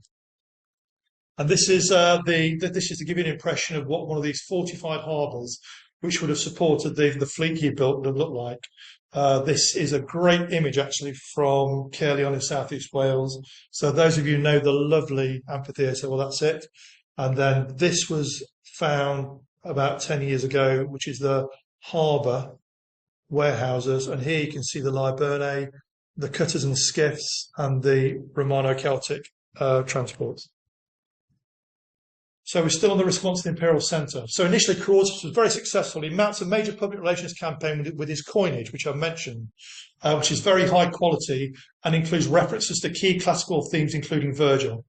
S2: And this is to give you an impression of what one of these fortified harbours, which would have supported the fleet he built, would have looked like. This is a great image, actually, from Caerleon in southeast Wales. So those of you who know the lovely amphitheatre, well, that's it. And then this was found about 10 years ago, which is the harbour warehouses. And here you can see the Liburnae, the cutters and skiffs, and the Romano-Celtic transports. So we're still on the response to the Imperial Centre. So initially, Carausius was very successful. He mounts a major public relations campaign with his coinage, which I've mentioned, which is very high quality and includes references to key classical themes, including Virgil.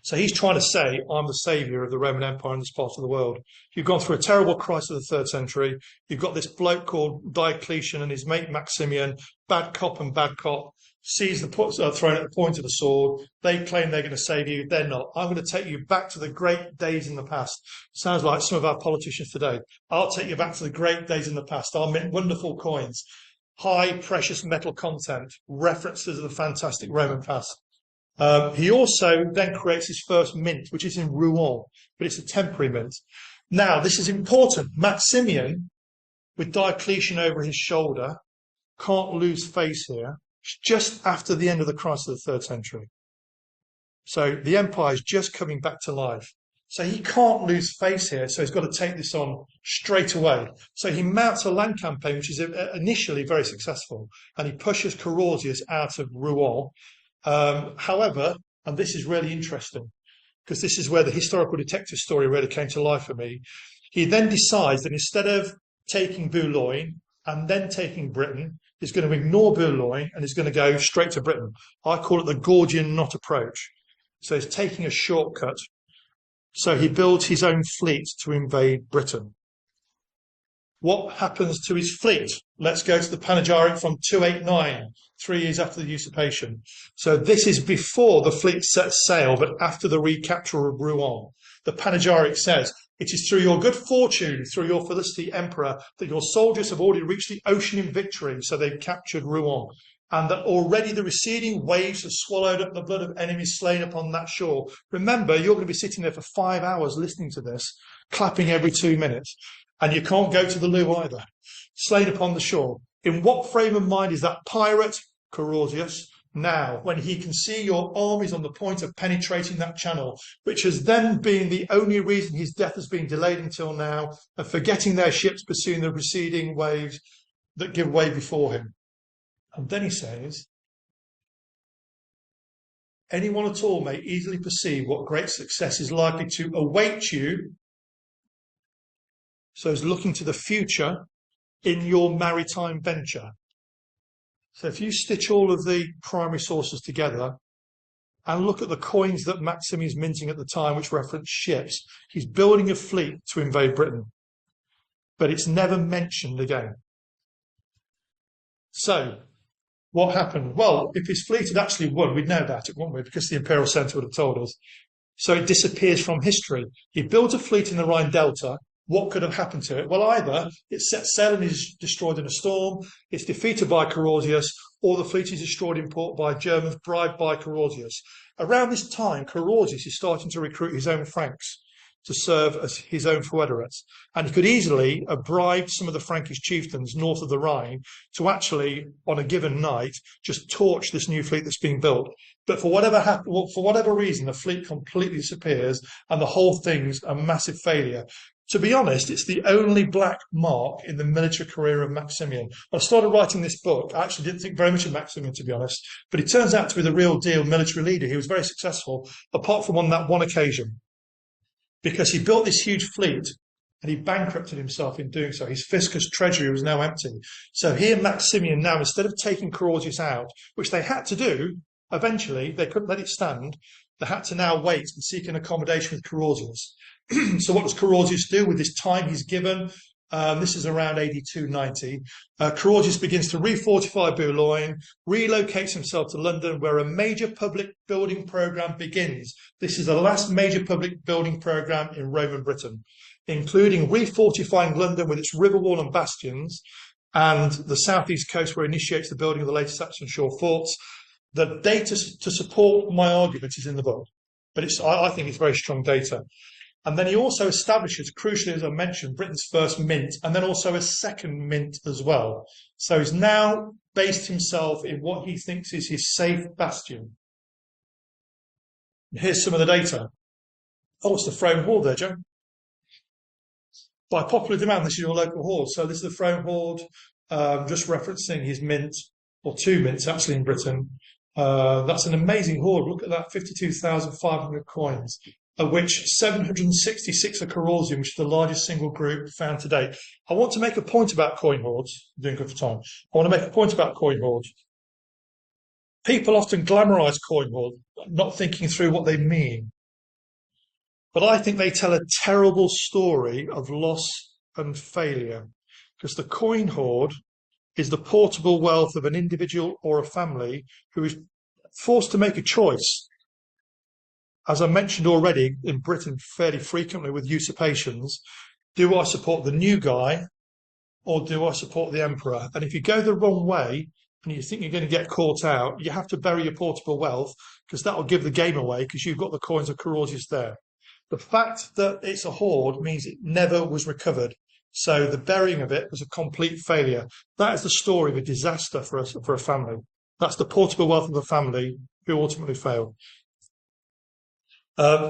S2: So he's trying to say, I'm the saviour of the Roman Empire in this part of the world. You've gone through a terrible crisis of the 3rd century. You've got this bloke called Diocletian and his mate Maximian, bad cop and bad cop, sees the thrown at the point of the sword. They claim they're going to save you. They're not. I'm going to take you back to the great days in the past. Sounds like some of our politicians today. I'll take you back to the great days in the past. I'll mint wonderful coins, high precious metal content, references of the fantastic Roman past. He also then creates his first mint, which is in Rouen, but it's a temporary mint. Now, this is important. Maximian, with Diocletian over his shoulder, can't lose face here. It's just after the end of the crisis of the 3rd century. So the empire is just coming back to life. So he can't lose face here, so he's got to take this on straight away. So he mounts a land campaign, which is initially very successful, and he pushes Carausius out of Rouen. However, and this is really interesting, because this is where the historical detective story really came to life for me, he then decides that instead of taking Boulogne and then taking Britain, he's going to ignore Boulogne and he's going to go straight to Britain. I call it the Gordian knot approach. So he's taking a shortcut. So he builds his own fleet to invade Britain. What happens to his fleet? Let's go to the Panagiyrix from 289, 3 years after the usurpation. So this is before the fleet sets sail, but after the recapture of Rouen. The Panagiyrix says, it is through your good fortune, through your felicity, Emperor, that your soldiers have already reached the ocean in victory. So they've captured Rouen. And that already the receding waves have swallowed up the blood of enemies slain upon that shore. Remember, you're going to be sitting there for 5 hours listening to this, clapping every 2 minutes. And you can't go to the loo either. Slain upon the shore. In what frame of mind is that pirate, Carausius, now, when he can see your armies on the point of penetrating that channel, which has then been the only reason his death has been delayed until now, of forgetting their ships pursuing the receding waves that give way before him? And then he says, anyone at all may easily perceive what great success is likely to await you. So he's looking to the future in your maritime venture. So if you stitch all of the primary sources together, and look at the coins that Maximian's minting at the time, which reference ships. He's building a fleet to invade Britain, but it's never mentioned again. So, what happened? Well, if his fleet had actually won, we'd know about it, wouldn't we? Because the Imperial Centre would have told us. So it disappears from history. He built a fleet in the Rhine Delta. What could have happened to it? Well, either it sets sail and is destroyed in a storm, it's defeated by Carausius, or the fleet is destroyed in port by Germans, bribed by Carausius. Around this time, Carausius is starting to recruit his own Franks to serve as his own foederats. And he could easily have bribed some of the Frankish chieftains north of the Rhine to actually, on a given night, just torch this new fleet that's being built. But for whatever reason, the fleet completely disappears and the whole thing's a massive failure. To be honest, it's the only black mark in the military career of Maximian. When I started writing this book, I actually didn't think very much of Maximian, to be honest, but he turns out to be the real deal military leader. He was very successful, apart from on that one occasion, because he built this huge fleet and he bankrupted himself in doing so. His fiscus treasury was now empty. So here Maximian now, instead of taking Carausius out, which they had to do, eventually they couldn't let it stand, they had to now wait and seek an accommodation with Carausius. So what does Carausius do with this time he's given? This is around AD 290. Carausius begins to refortify Boulogne, relocates himself to London, where a major public building programme begins. This is the last major public building programme in Roman Britain, including refortifying London with its river wall and bastions, and the southeast coast, where he initiates the building of the later Saxon shore forts. The data to support my argument is in the book, but I think it's very strong data. And then he also establishes, crucially, as I mentioned, Britain's first mint, and then also a second mint as well. So he's now based himself in what he thinks is his safe bastion. Here's some of the data. Oh, it's the Frome hoard there, Joe. By popular demand, this is your local hoard. So this is the Frome hoard, just referencing his mint, or two mints actually in Britain. That's an amazing hoard. Look at that, 52,500 coins, of which 766 are Carausian, which is the largest single group found to date. I want to make a point about coin hoards. I'm doing good for time. I want to make a point about coin hoards. People often glamorise coin hoards, not thinking through what they mean. But I think they tell a terrible story of loss and failure, because the coin hoard is the portable wealth of an individual or a family who is forced to make a choice. As I mentioned already, in Britain fairly frequently with usurpations, do I support the new guy or do I support the emperor? And if you go the wrong way and you think you're going to get caught out, you have to bury your portable wealth, because that will give the game away, because you've got the coins of Carausius there. The fact that it's a hoard means it never was recovered. So the burying of it was a complete failure. That is the story of a disaster for a family. That's the portable wealth of the family who ultimately failed.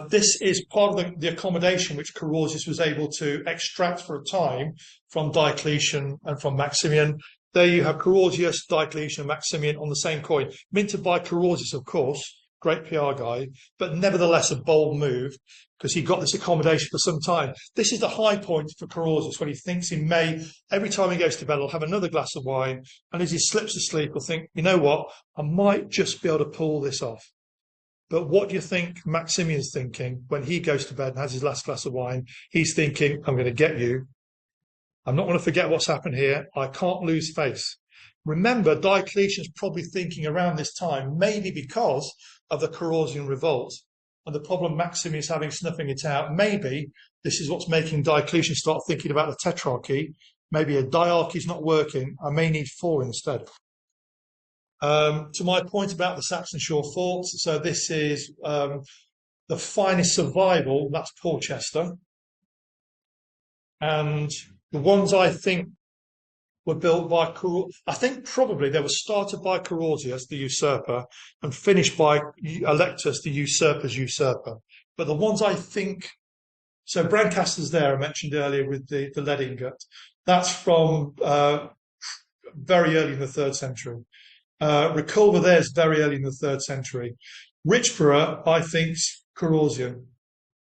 S2: This is part of the accommodation which Carausius was able to extract for a time from Diocletian and from Maximian. There you have Carausius, Diocletian, and Maximian on the same coin. Minted by Carausius, of course, great PR guy, but nevertheless a bold move, because he got this accommodation for some time. This is the high point for Carausius, when he thinks he may, every time he goes to bed, he'll have another glass of wine, and as he slips asleep, he'll think, you know what, I might just be able to pull this off. But what do you think Maximian's thinking when he goes to bed and has his last glass of wine? He's thinking, I'm going to get you. I'm not going to forget what's happened here. I can't lose face. Remember, Diocletian's probably thinking around this time, maybe because of the Carausian revolt and the problem Maximian is having snuffing it out. Maybe this is what's making Diocletian start thinking about the tetrarchy. Maybe a diarchy is not working. I may need four instead. To my point about the Saxon shore forts, so this is the finest survival, that's Porchester. And the ones I think were built by Carausius, I think probably they were started by Carausius, the usurper, and finished by Electus, the usurper's usurper. But the ones I think, so Brancaster's there, I mentioned earlier with the lead ingot, that's from very early in the 3rd century. Reculver there is very early in the 3rd century. Richborough, I think, Carausian.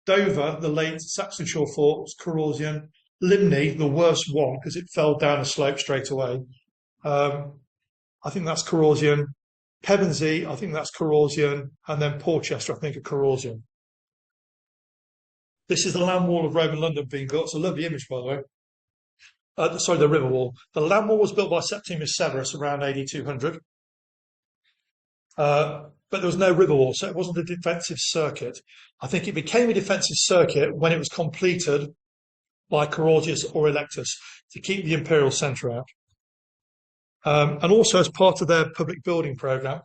S2: Dover, the late Saxon shore fort, was Carausian. Limney, the worst one, because it fell down a slope straight away. I think that's Carausian. Pevensey, I think that's Carausian, and then Porchester, I think, are Carausian. This is the land wall of Roman London being built. It's a lovely image, by the way. Sorry, the river wall. The land wall was built by Septimius Severus around AD 200. But there was no river wall, so it wasn't a defensive circuit. I think it became a defensive circuit when it was completed by Carausius or Electus to keep the imperial centre out. And also as part of their public building programme,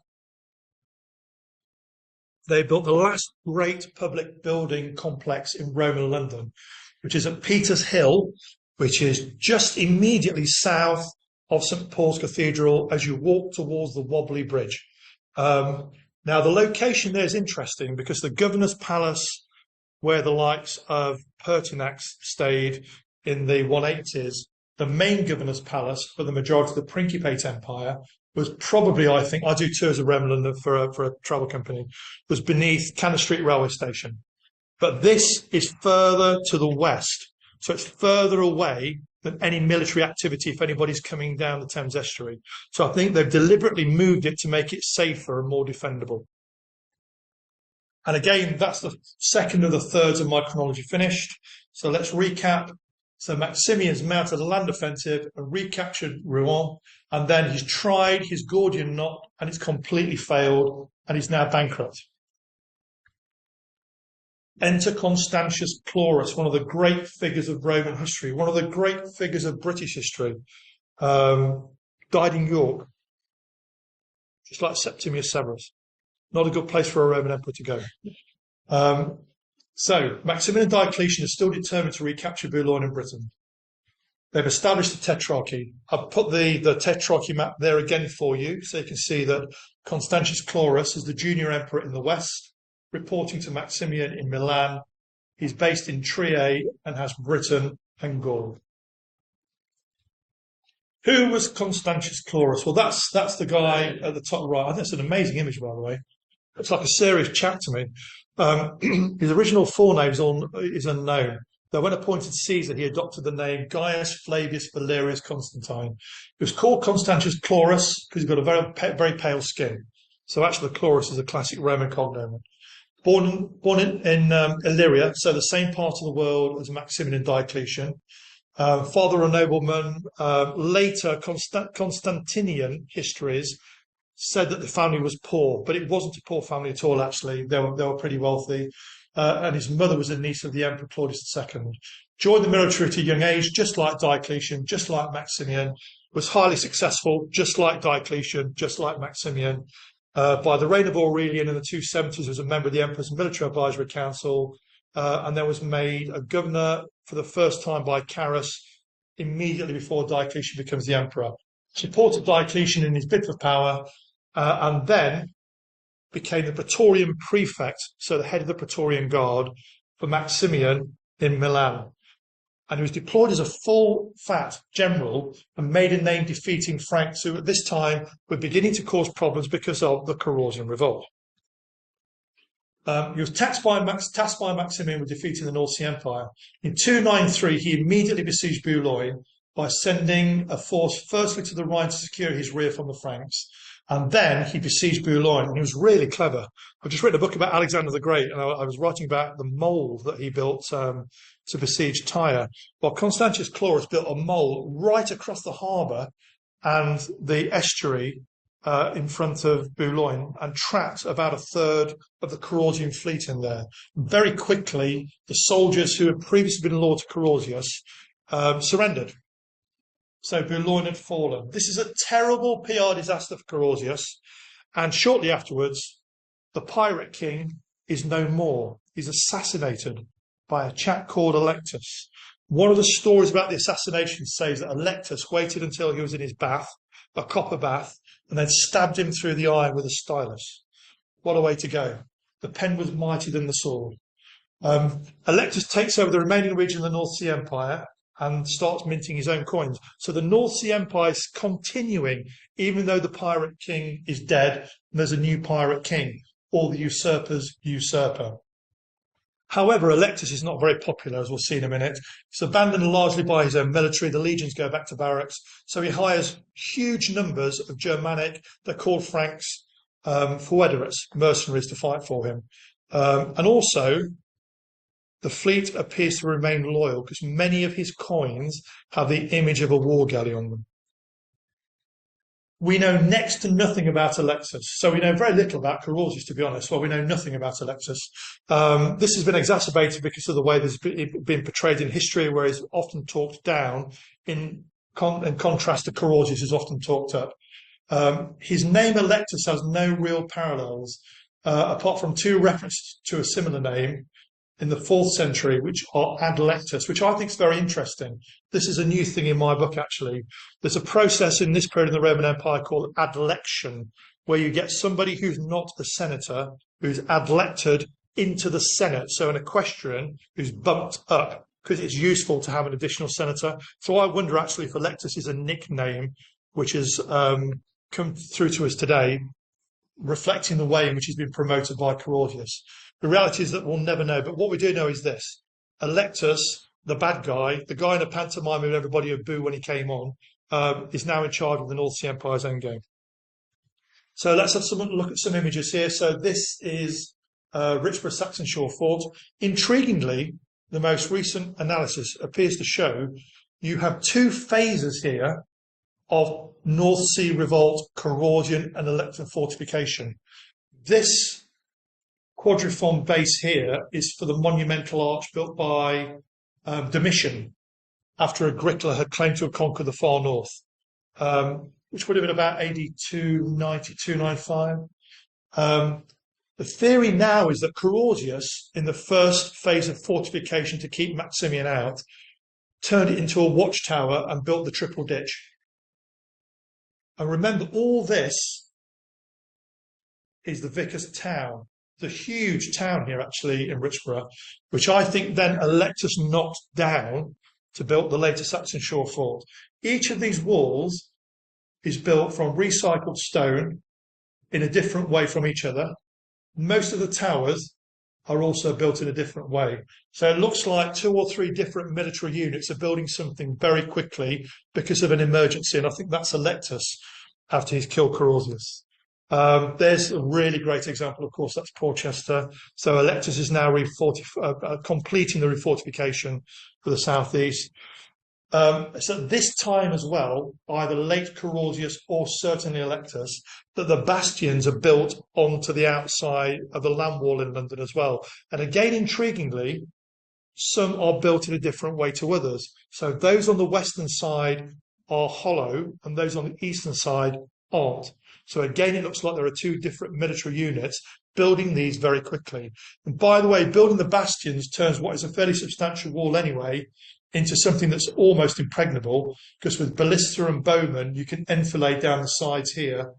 S2: they built the last great public building complex in Roman London, which is at Peter's Hill, which is just immediately south of St Paul's Cathedral as you walk towards the Wobbly Bridge. Now, the location there is interesting because the governor's palace, where the likes of Pertinax stayed in the 180s, the main governor's palace for the majority of the Principate Empire was probably, I think, I do tours of Roman London for a travel company, was beneath Cannon Street Railway Station. But this is further to the west, so it's further away than any military activity if anybody's coming down the Thames estuary. So I think they've deliberately moved it to make it safer and more defendable. And again, that's the second of the thirds of my chronology finished. So let's recap. So Maximian's mounted a land offensive and recaptured Rouen, and then he's tried his Gordian knot and it's completely failed, and he's now bankrupt. Enter Constantius Cloris, one of the great figures of Roman history, one of the great figures of British history, died in York, just like Septimius Severus. Not a good place for a Roman emperor to go. So Maximian and Diocletian are still determined to recapture Boulogne in Britain. They've established the Tetrarchy. I've put the Tetrarchy map there again for you, so you can see that Constantius Cloris is the junior emperor in the west, reporting to Maximian in Milan. He's based in Trier and has Britain and Gaul. Who was Constantius Cloris? Well, that's the guy at the top right. I think it's an amazing image, by the way. It's like a serious chap to me. His original forename is unknown. Though when appointed Caesar, he adopted the name Gaius Flavius Valerius Constantine. He was called Constantius Cloris because he's got a very pale skin. So actually, the Cloris is a classic Roman cognomen. Born in Illyria, so the same part of the world as Maximian and Diocletian. Father a nobleman. Later, Constantinian histories said that the family was poor, but it wasn't a poor family at all, actually. They were pretty wealthy. And his mother was a niece of the Emperor Claudius II. Joined the military at a young age, just like Diocletian, just like Maximian. Was highly successful, just like Diocletian, just like Maximian. By the reign of Aurelian in the 270s, was a member of the Emperor's Military Advisory Council, and then was made a governor for the first time by Carus immediately before Diocletian becomes the emperor. Supported Diocletian in his bid for power, and then became the Praetorian Prefect, so the head of the Praetorian Guard for Maximian in Milan. And he was deployed as a full-fat general and made a name defeating Franks, who at this time were beginning to cause problems because of the Carausian revolt. He was tasked by Maximian with defeating the North Sea Empire. In 293, he immediately besieged Boulogne by sending a force firstly to the Rhine to secure his rear from the Franks. And then he besieged Boulogne, and he was really clever. I've just written a book about Alexander the Great, and I was writing about the mole that he built to besiege Tyre. Well, Constantius Cloris built a mole right across the harbour and the estuary in front of Boulogne, and trapped about a third of the Carausian fleet in there. Very quickly, the soldiers who had previously been loyal to Carausius surrendered. So Boulogne had fallen. This is a terrible PR disaster for Carausius. And shortly afterwards, the pirate king is no more. He's assassinated by a chap called Electus. One of the stories about the assassination says that Electus waited until he was in his bath, a copper bath, and then stabbed him through the eye with a stylus. What a way to go. The pen was mightier than the sword. Electus takes over the remaining region of the North Sea Empire and starts minting his own coins. So the North Sea Empire is continuing, even though the pirate king is dead and there's a new pirate king, or the usurper's usurper. However, Electus is not very popular, as we'll see in a minute. He's abandoned largely by his own military. The legions go back to barracks. So he hires huge numbers of Germanic, they're called Franks, foederats, mercenaries to fight for him. And also, the fleet appears to remain loyal because many of his coins have the image of a war galley on them. We know next to nothing about Allectus. So we know very little about Carausius, to be honest. Well, we know nothing about Allectus. This has been exacerbated because of the way this has been portrayed in history, where he's often talked down in contrast to Carausius, who's often talked up. His name Allectus has no real parallels, apart from two references to a similar name in the 4th century, which are adlectus, which I think is very interesting. This is a new thing in my book, actually. There's a process in this period in the Roman Empire called adlection, where you get somebody who's not a senator, who's adlected into the Senate, so an equestrian who's bumped up, because it's useful to have an additional senator. So I wonder, actually, if Allectus is a nickname which has come through to us today, reflecting the way in which he's been promoted by Carausius. The reality is that we'll never know, but what we do know is this. Allectus, the bad guy, the guy in a pantomime who everybody would boo when he came on, is now in charge of the North Sea Empire's endgame. So let's have someone look at some images here. So this is Richborough Saxon Shore Fort. Intriguingly, the most recent analysis appears to show you have two phases here of North Sea revolt, Gordian and Electron fortification. This quadriform base here is for the monumental arch built by Domitian after Agricola had claimed to have conquered the far north, which would have been about AD 290, 295. The theory now is that Carausius, in the first phase of fortification to keep Maximian out, turned it into a watchtower and built the triple ditch. And remember, all this is the Vicar's town, the huge town here, actually, in Richborough, which I think then Allectus knocked down to build the later Saxon Shore Fort. Each of these walls is built from recycled stone in a different way from each other. Most of the towers are also built in a different way. So it looks like 2 or 3 different military units are building something very quickly because of an emergency, and I think that's Allectus after he's killed Carausius. There's a really great example, of course, that's Porchester. So Allectus is now completing the refortification for the southeast. So this time as well, either late Carausius or certainly Allectus, that the bastions are built onto the outside of the land wall in London as well. And again, intriguingly, some are built in a different way to others. So those on the western side are hollow and those on the eastern side aren't. So again, it looks like there are 2 different military units building these very quickly. And by the way, building the bastions turns what is a fairly substantial wall anyway into something that's almost impregnable, because with ballista and bowmen, you can enfilade down the sides here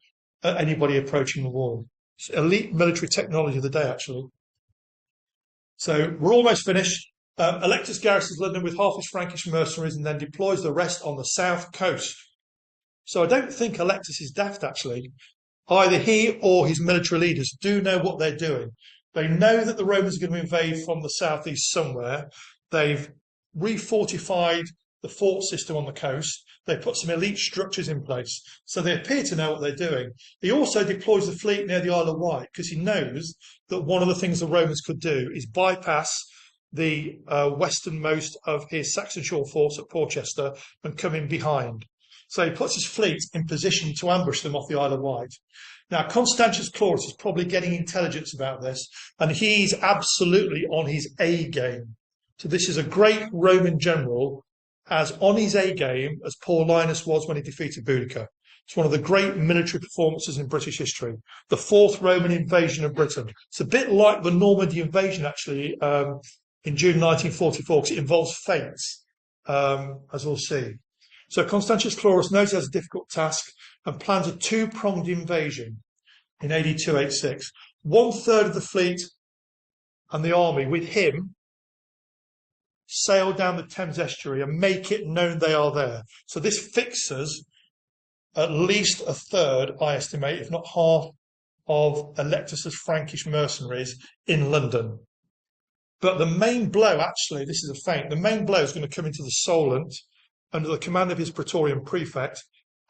S2: at anybody approaching the wall. It's elite military technology of the day, actually. So we're almost finished. Allectus garrisons London with half his Frankish mercenaries and then deploys the rest on the south coast. So I don't think Allectus is daft, actually. Either he or his military leaders do know what they're doing. They know that the Romans are going to invade from the southeast somewhere. They've refortified the fort system on the coast. They put some elite structures in place. So they appear to know what they're doing. He also deploys the fleet near the Isle of Wight because he knows that one of the things the Romans could do is bypass the westernmost of his Saxon shore forts at Porchester and come in behind. So he puts his fleet in position to ambush them off the Isle of Wight. Now, Constantius Cloris is probably getting intelligence about this, and he's absolutely on his A game. So this is a great Roman general, as on his A game as Paulinus was when he defeated Boudicca. It's one of the great military performances in British history. The 4th Roman invasion of Britain. It's a bit like the Normandy invasion, actually, in June 1944, because it involves fates, as we'll see. So Constantius Cloris knows he has a difficult task and plans a 2-pronged invasion in AD 286. 1/3 of the fleet and the army with him sail down the Thames estuary and make it known they are there. So this fixes at least 1/3, I estimate, if not half, of Allectus's Frankish mercenaries in London. But the main blow, actually, this is a feint, the main blow is going to come into the Solent under the command of his Praetorian Prefect,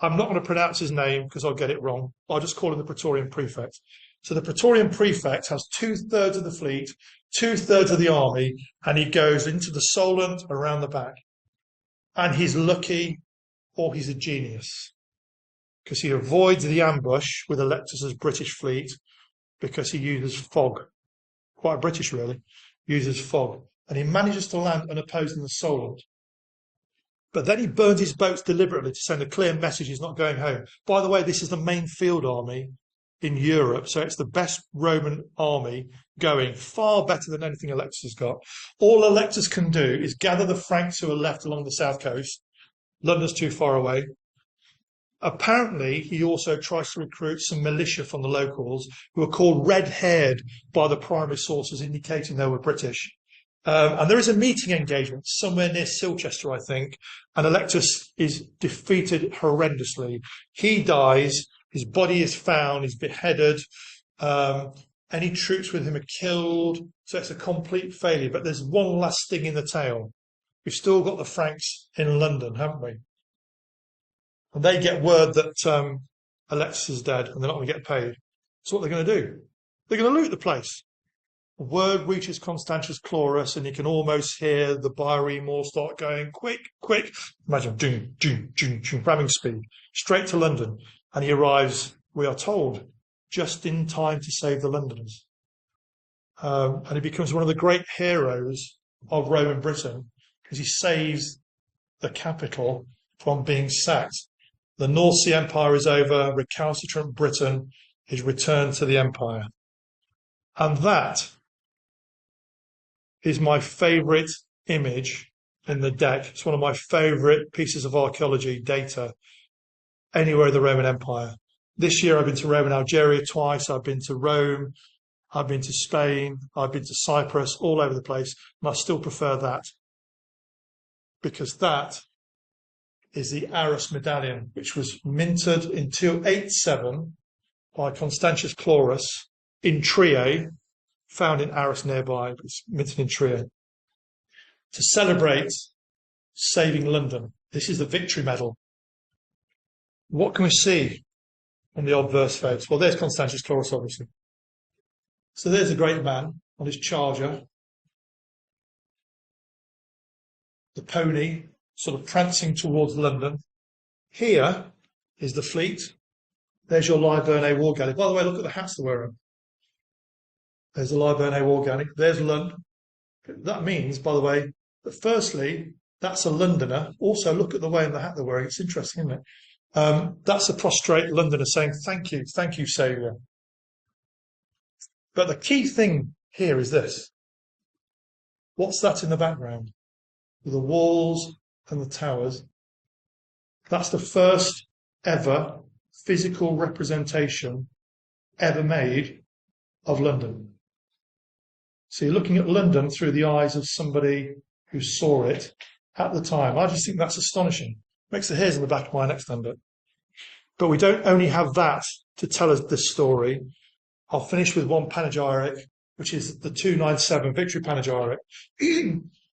S2: I'm not going to pronounce his name because I'll get it wrong. I'll just call him the Praetorian Prefect. So the Praetorian Prefect has 2/3 of the fleet, 2/3 of the army, and he goes into the Solent around the back. And he's lucky, or he's a genius, because he avoids the ambush with Allectus's British fleet because he uses fog. Quite British, really. Uses fog. And he manages to land unopposed in the Solent. But then he burns his boats deliberately to send a clear message he's not going home. By the way, this is the main field army in Europe, so it's the best Roman army going, far better than anything Allectus has got. All Allectus can do is gather the Franks who are left along the south coast. London's too far away. Apparently, he also tries to recruit some militia from the locals who are called red-haired by the primary sources, indicating they were British. And there is a meeting engagement somewhere near Silchester, I think, and Allectus is defeated horrendously. He dies, his body is found, he's beheaded, any troops with him are killed, so it's a complete failure. But there's one last sting in the tail. We've still got the Franks in London, haven't we? And they get word that Allectus is dead and they're not going to get paid. So what they're going to do? They're going to loot the place. Word reaches Constantius Cloris, and you can almost hear the Byrene Moor start going, quick, quick. Imagine, doom, doom, doom, doom, ramming speed, straight to London. And he arrives, we are told, just in time to save the Londoners. And he becomes one of the great heroes of Roman Britain because he saves the capital from being sacked. The North Sea Empire is over, recalcitrant Britain is returned to the empire. And that is my favourite image in the deck. It's one of my favourite pieces of archaeology data anywhere in the Roman Empire. This year I've been to Rome and Algeria twice. I've been to Rome. I've been to Spain. I've been to Cyprus, all over the place. And I still prefer that, because that is the Aeros Medallion, which was minted in 287 by Constantius Cloris in Trier, found in Aros nearby, but it's minted in Trier, to celebrate saving London. This is the victory medal. What can we see on the obverse face? Well, there's Constantius Cloris, obviously. So there's a great man on his charger, the pony sort of prancing towards London. Here is the fleet. There's your Liburne War Galley. By the way, look at the hats they're wearing. There's the Liburne War Galley. There's London. That means, by the way, that firstly, that's a Londoner. Also, look at the way in the hat they're wearing. It's interesting, isn't it? That's a prostrate Londoner saying, thank you, Saviour. But the key thing here is this. What's that in the background? The walls and the towers. That's the first ever physical representation ever made of London. So you're looking at London through the eyes of somebody who saw it at the time. I just think that's astonishing. Makes the hairs on the back of my neck stand up. But we don't only have that to tell us this story. I'll finish with one Panagiyrix, which is the 297 Victory Panagiyrix,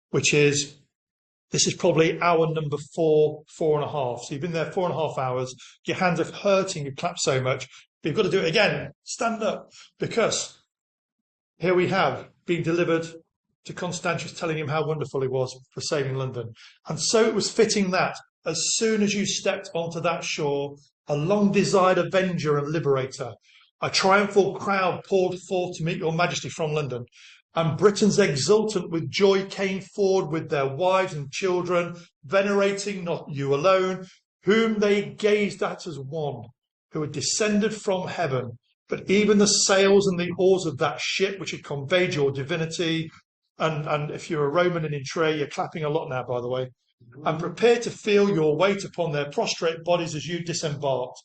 S2: which is, this is probably hour number 4.5. So you've been there 4.5 hours. Your hands are hurting. You've clapped so much. But you've got to do it again. Stand up. Because here we have been delivered to Constantius, telling him how wonderful he was for saving London. And so it was fitting that as soon as you stepped onto that shore, a long-desired avenger and liberator, a triumphal crowd poured forth to meet your majesty from London. And Britons exultant with joy came forward with their wives and children, venerating not you alone, whom they gazed at as one, who had descended from heaven, but even the sails and the oars of that ship which had conveyed your divinity. And if you're a Roman and in Trier, you're clapping a lot now, by the way, and prepare to feel your weight upon their prostrate bodies as you disembarked.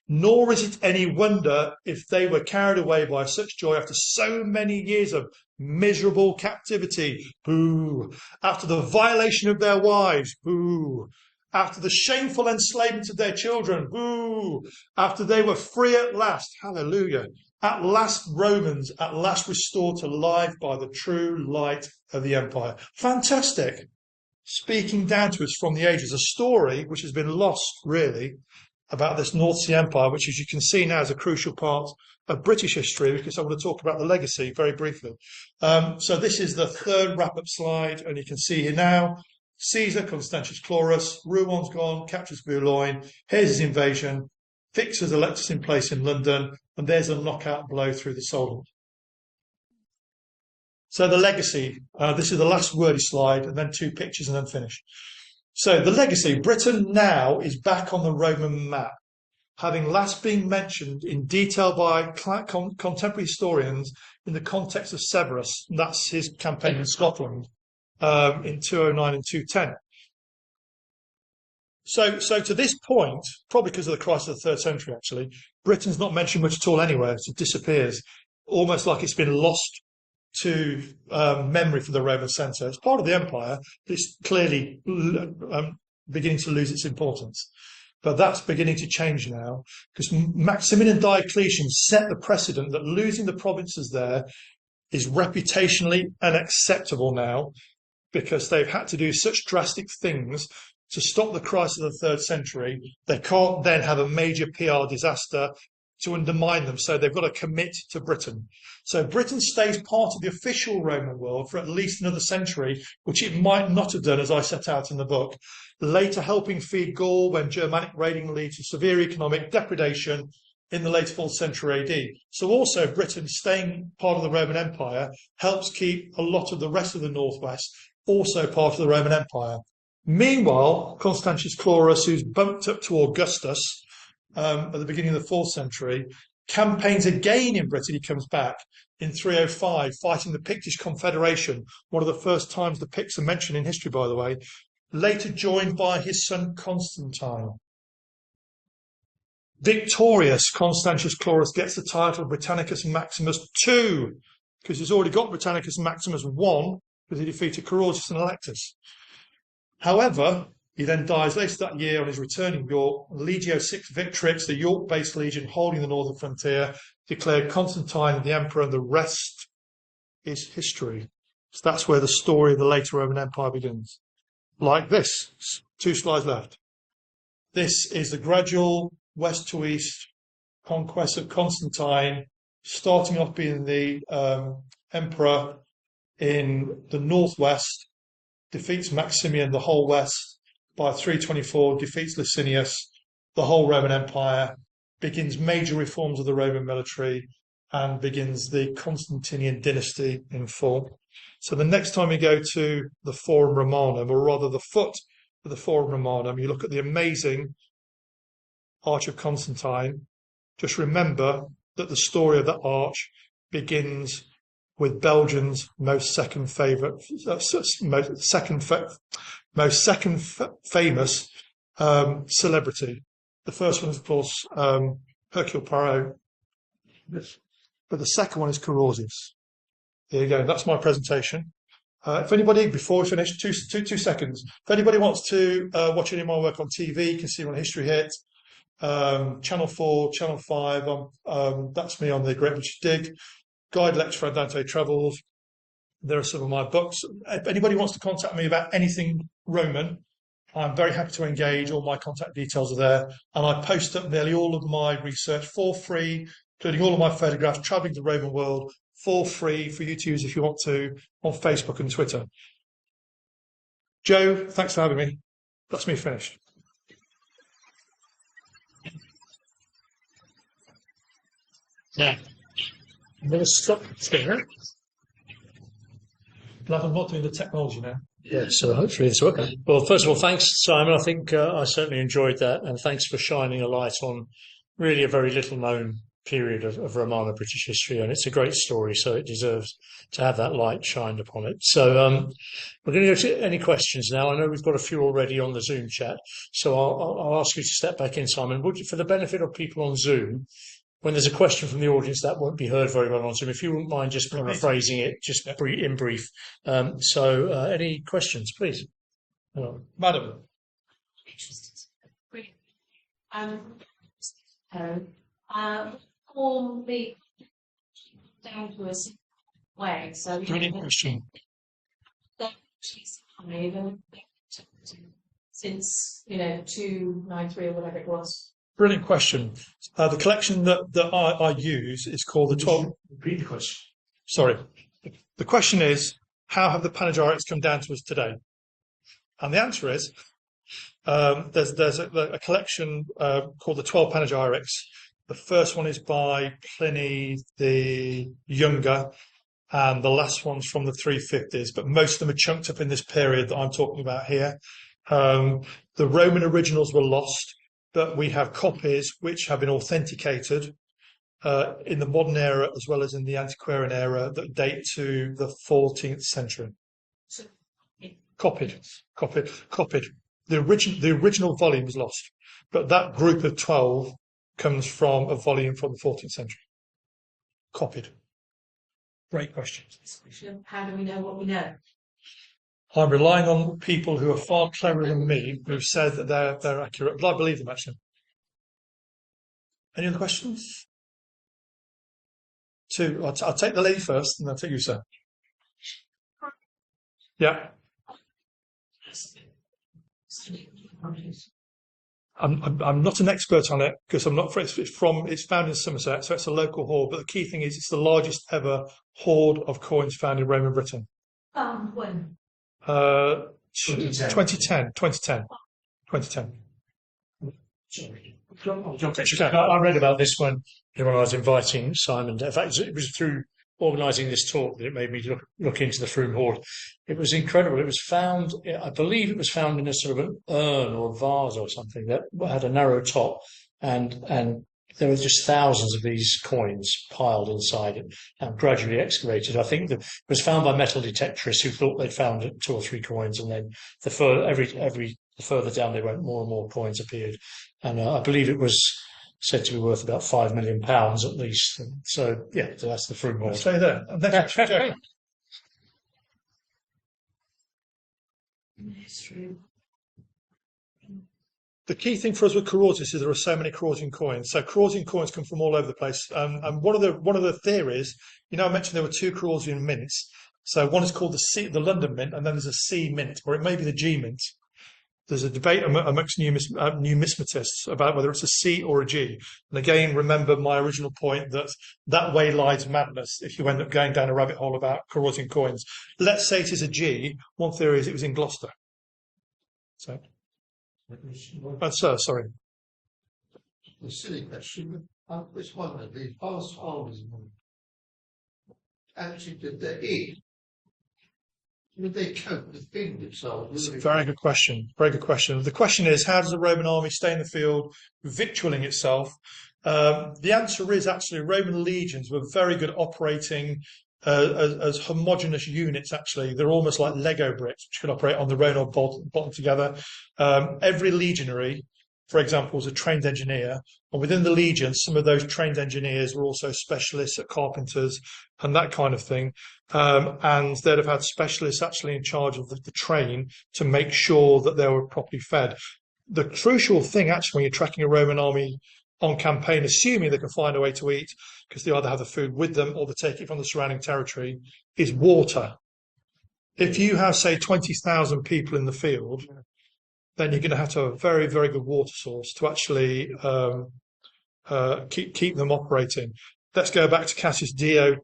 S2: Nor is it any wonder if they were carried away by such joy after so many years of miserable captivity. Boo. After the violation of their wives. Boo. After the shameful enslavement of their children. Boo. After they were free at last. Hallelujah. At last Romans, at last restored to life by the true light of the empire. Fantastic. Speaking down to us from the ages. A story which has been lost, really. about this North Sea Empire, which, as you can see now, is a crucial part of British history, because I want to talk about the legacy very briefly. So this is the third wrap-up slide, and you can see here now, Caesar, Constantius Cloris, Rouen has gone, captures Boulogne, here's his invasion, fixes Electus in place in London, and there's a knockout blow through the Solent. So the legacy, this is the last wordy slide, and then 2 pictures and then finish. So the legacy, Britain now is back on the Roman map, having last been mentioned in detail by contemporary historians in the context of Severus, and that's his campaign in Scotland in 209 and 210. So to this point, probably because of the crisis of the 3rd century actually, Britain's not mentioned much at all anywhere, so it disappears, almost like it's been lost to memory for the Roman centre. It's part of the empire, but it's clearly beginning to lose its importance. But that's beginning to change now, because Maximian and Diocletian set the precedent that losing the provinces there is reputationally unacceptable now, because they've had to do such drastic things to stop the crisis of the 3rd century. They can't then have a major PR disaster to undermine them, so they've got to commit to Britain. So Britain stays part of the official Roman world for at least another century, which it might not have done, as I set out in the book, later helping feed Gaul when Germanic raiding leads to severe economic depredation in the late 4th century AD. So also Britain staying part of the Roman Empire helps keep a lot of the rest of the northwest also part of the Roman Empire. Meanwhile, Constantius Cloris, who's bumped up to Augustus at the beginning of the 4th century, campaigns again in Britain. He comes back in 305, fighting the Pictish Confederation, one of the first times the Picts are mentioned in history, by the way, later joined by his son Constantine. Victorious, Constantius Cloris gets the title Britannicus Maximus II, because he's already got Britannicus Maximus I, because he defeated Carausius and Electus. However, he then dies later that year on his return in York. Legio VI Victrix, the York-based legion holding the northern frontier, declared Constantine the emperor, and the rest is history. So that's where the story of the later Roman Empire begins. Like this. 2 slides left. This is the gradual west to east conquest of Constantine, starting off being the emperor in the northwest, defeats Maximian, the whole west, by 324, defeats Licinius, the whole Roman Empire, begins major reforms of the Roman military, and begins the Constantinian dynasty in full. So the next time you go to the Forum Romanum, or rather the foot of the Forum Romanum, you look at the amazing Arch of Constantine. Just remember that the story of that arch begins with Belgium's most famous celebrity. The first one is, of course, Hercule Poirot, but the second one is Carausius. There you go. That's my presentation. If anybody, before we finish, two seconds. If anybody wants to watch any of my work on TV, you can see me on History Hit, Channel 4, Channel 5. That's me on the Great British Dig. Guide lecture for Dante Travels. There are some of my books. If anybody wants to contact me about anything Roman, I'm very happy to engage. All my contact details are there. And I post up nearly all of my research for free, including all of my photographs, travelling the Roman world, for free for you to use if you want to, on Facebook and Twitter. Joe, thanks for having me. That's me finished.
S1: Yeah. I'm going to stop there.
S2: I'm not doing the technology now.
S1: Yeah, so hopefully it's working. Well, first of all, thanks, Simon. I think I certainly enjoyed that, and thanks for shining a light on really a very little-known period of Romano-British history, and it's a great story, so it deserves to have that light shined upon it. So we're going to go to any questions now. I know we've got a few already on the Zoom chat, so I'll ask you to step back in, Simon. For the benefit of people on Zoom, when there's a question from the audience that won't be heard very well on Zoom, if you wouldn't mind just paraphrasing it, just in brief. Any questions, please?
S2: Madam.
S3: Form the down to a way. So
S2: Any question?
S3: Since 293 or whatever it was.
S2: Brilliant question. The collection that I use is called the 12.
S1: Repeat the question.
S2: Sorry. The question is, how have the Panagiyrix come down to us today? And the answer is, there's a collection called the 12 Panagiyrix. The first one is by Pliny the Younger, and the last one's from the 350s, but most of them are chunked up in this period that I'm talking about here. The Roman originals were lost, but we have copies which have been authenticated in the modern era as well as in the antiquarian era that date to the 14th century. Copied. The original volume is lost, but that group of 12 comes from a volume from the 14th century. Copied. Great question.
S3: How do we know what we know?
S2: I'm relying on people who are far cleverer than me who've said that they're accurate, but I believe them actually. Any other questions? Two. I'll take the lady first, and I'll take you, sir. Yeah. I'm not an expert on it because I'm not. It's found in Somerset, so it's a local hoard. But the key thing is, it's the largest ever hoard of coins found in Roman Britain.
S3: When?
S2: 2010.
S1: I read about this when I was inviting Simon. In fact, it was through organising this talk that it made me look into the Frome hoard. It was incredible. It was found, I believe it was found in a sort of an urn or a vase or something that had a narrow top, and there were just thousands of these coins piled inside it and gradually excavated. I think that it was found by metal detectorists who thought they'd found 2 or 3 coins, and then the further down they went, more and more coins appeared. And I believe it was said to be worth about £5 million at least. And so, yeah, so that's the Frome hoard.
S2: Stay there. Next question. The key thing for us with Carausius is there are so many Carausian coins. So Carausian coins come from all over the place. And one of the theories, I mentioned there were 2 Carausian mints. So one is called the London Mint, and then there's a C Mint, or it may be the G Mint. There's a debate amongst numismatists about whether it's a C or a G. And again, remember my original point that way lies madness if you end up going down a rabbit hole about Carausian coins. Let's say it is a G. One theory is it was in Gloucester. So, sir, sorry.
S4: A silly question. Which one of these past holders actually did they eat? Would they cope with feeding themselves?
S2: It's a very good question. Very good question. The question is, how does the Roman army stay in the field, victualling itself? The answer is actually Roman legions were very good operating as homogeneous units. Actually, they're almost like Lego bricks, which could operate on their own or bolt together. Every legionary, for example, was a trained engineer, and within the legion, some of those trained engineers were also specialists at carpenters and that kind of thing. And they'd have had specialists actually in charge of the train to make sure that they were properly fed. The crucial thing, actually, when you're tracking a Roman army on campaign, assuming they can find a way to eat, because they either have the food with them or they take it from the surrounding territory, is water. If you have, say, 20,000 people in the field, then you're going to have to have a very, very good water source to actually keep them operating. Let's go back to Cassius Dio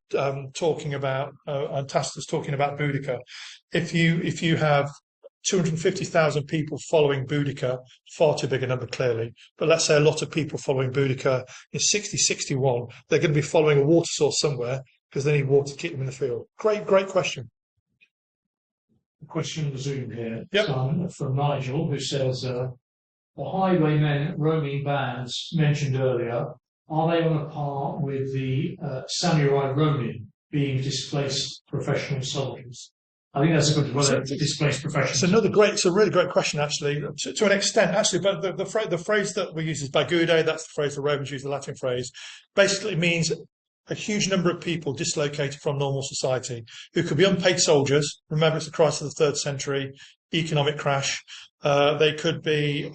S2: talking about and Tacitus talking about Boudica. If you have 250,000 people following Boudica, far too big a number clearly, but let's say a lot of people following Boudica in 60-61, they're going to be following a water source somewhere because they need water to keep them in the field. Great question.
S1: Question on the Zoom here.
S2: Yep.
S1: From Nigel, who says, the highwaymen roaming bands mentioned earlier, are they on a par with the samurai ronin being displaced professional soldiers? I think that's a good one. Displaced professional.
S2: It's a really great question, actually, to an extent, actually. But the phrase that we use is bagude. That's the phrase the Romans use, the Latin phrase. Basically, it means a huge number of people dislocated from normal society who could be unpaid soldiers. Remember, it's the crisis of the 3rd century, economic crash. They could be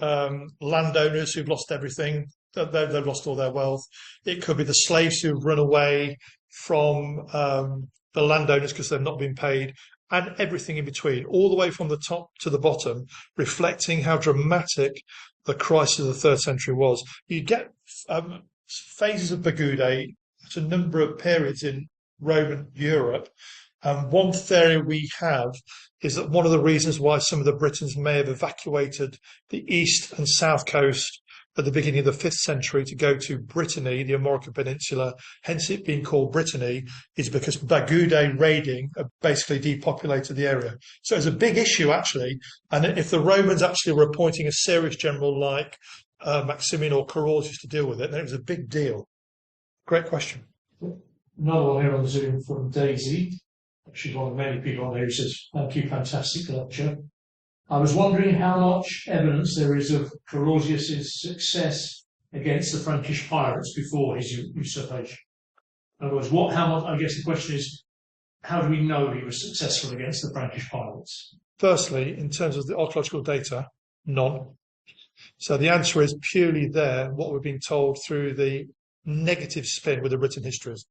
S2: landowners who've lost everything. They've lost all their wealth. It could be the slaves who've run away from the landowners because they've not been paid, and everything in between, all the way from the top to the bottom, reflecting how dramatic the crisis of the 3rd century was. You get phases of Bagudae at a number of periods in Roman Europe. And one theory we have is that one of the reasons why some of the Britons may have evacuated the east and south coast at the beginning of the 5th century to go to Brittany, the Armorica Peninsula, hence it being called Brittany, is because Bagudae raiding basically depopulated the area. So it's a big issue, actually. And if the Romans actually were appointing a serious general like Maximian or Carausius to deal with it, then it was a big deal. Great question.
S1: Another one here on Zoom from Daisy. She's one of many people on there who says, "Thank you, fantastic lecture. I was wondering how much evidence there is of Carausius' success against the Frankish pirates before his usurpation. In other words, I guess the question is, how do we know he was successful against the Frankish pirates?"
S2: Firstly, in terms of the archaeological data, none. So the answer is purely there, what we're being told through the negative spin with the written histories.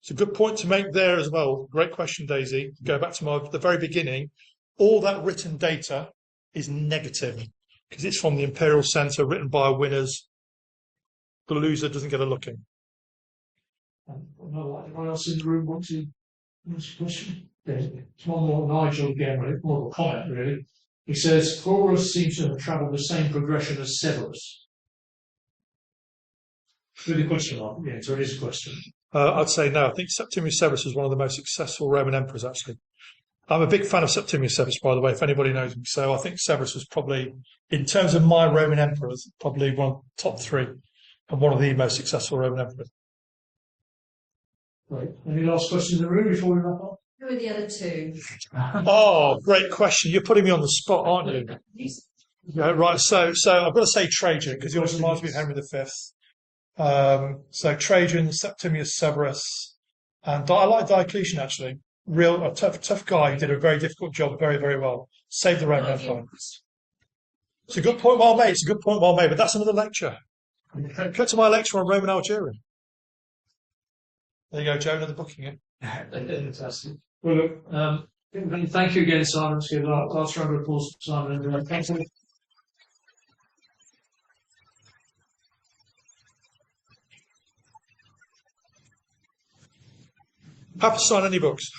S2: It's a good point to make there as well. Great question, Daisy. Go back to the very beginning. All that written data is negative because it's from the Imperial Centre, written by winners. The loser doesn't get a look in.
S1: Anyone else in the room want to ask a question? It's one more Nigel again, really, more of a comment, really. He says, Cloris seems to have travelled the same progression as Severus. Really a question mark. Yeah, so it is a question.
S2: I'd say no. I think Septimius Severus was one of the most successful Roman emperors, actually. I'm a big fan of Septimius Severus, by the way, if anybody knows me. So I think Severus was probably, in terms of my Roman emperors, probably one of the top 3 and one of the most successful Roman emperors.
S1: Right. Any last questions in the room before we wrap up?
S3: Who are the other 2?
S2: Oh, great question. You're putting me on the spot, aren't you? Yeah, right. So I've got to say Trajan, because he always reminds me of Henry V. So Trajan, Septimius Severus, and I like Diocletian, actually. A tough guy who did a very difficult job very, very well. Saved the Roman Empire. It's a good point well made. But that's another lecture. Cut to my lecture on Roman Algeria. There you go, Joe, another booking in.
S1: Fantastic. Well, look, thank you again, Simon. Let's give a last round of applause for Simon. Thanks.
S2: Happy to sign any books.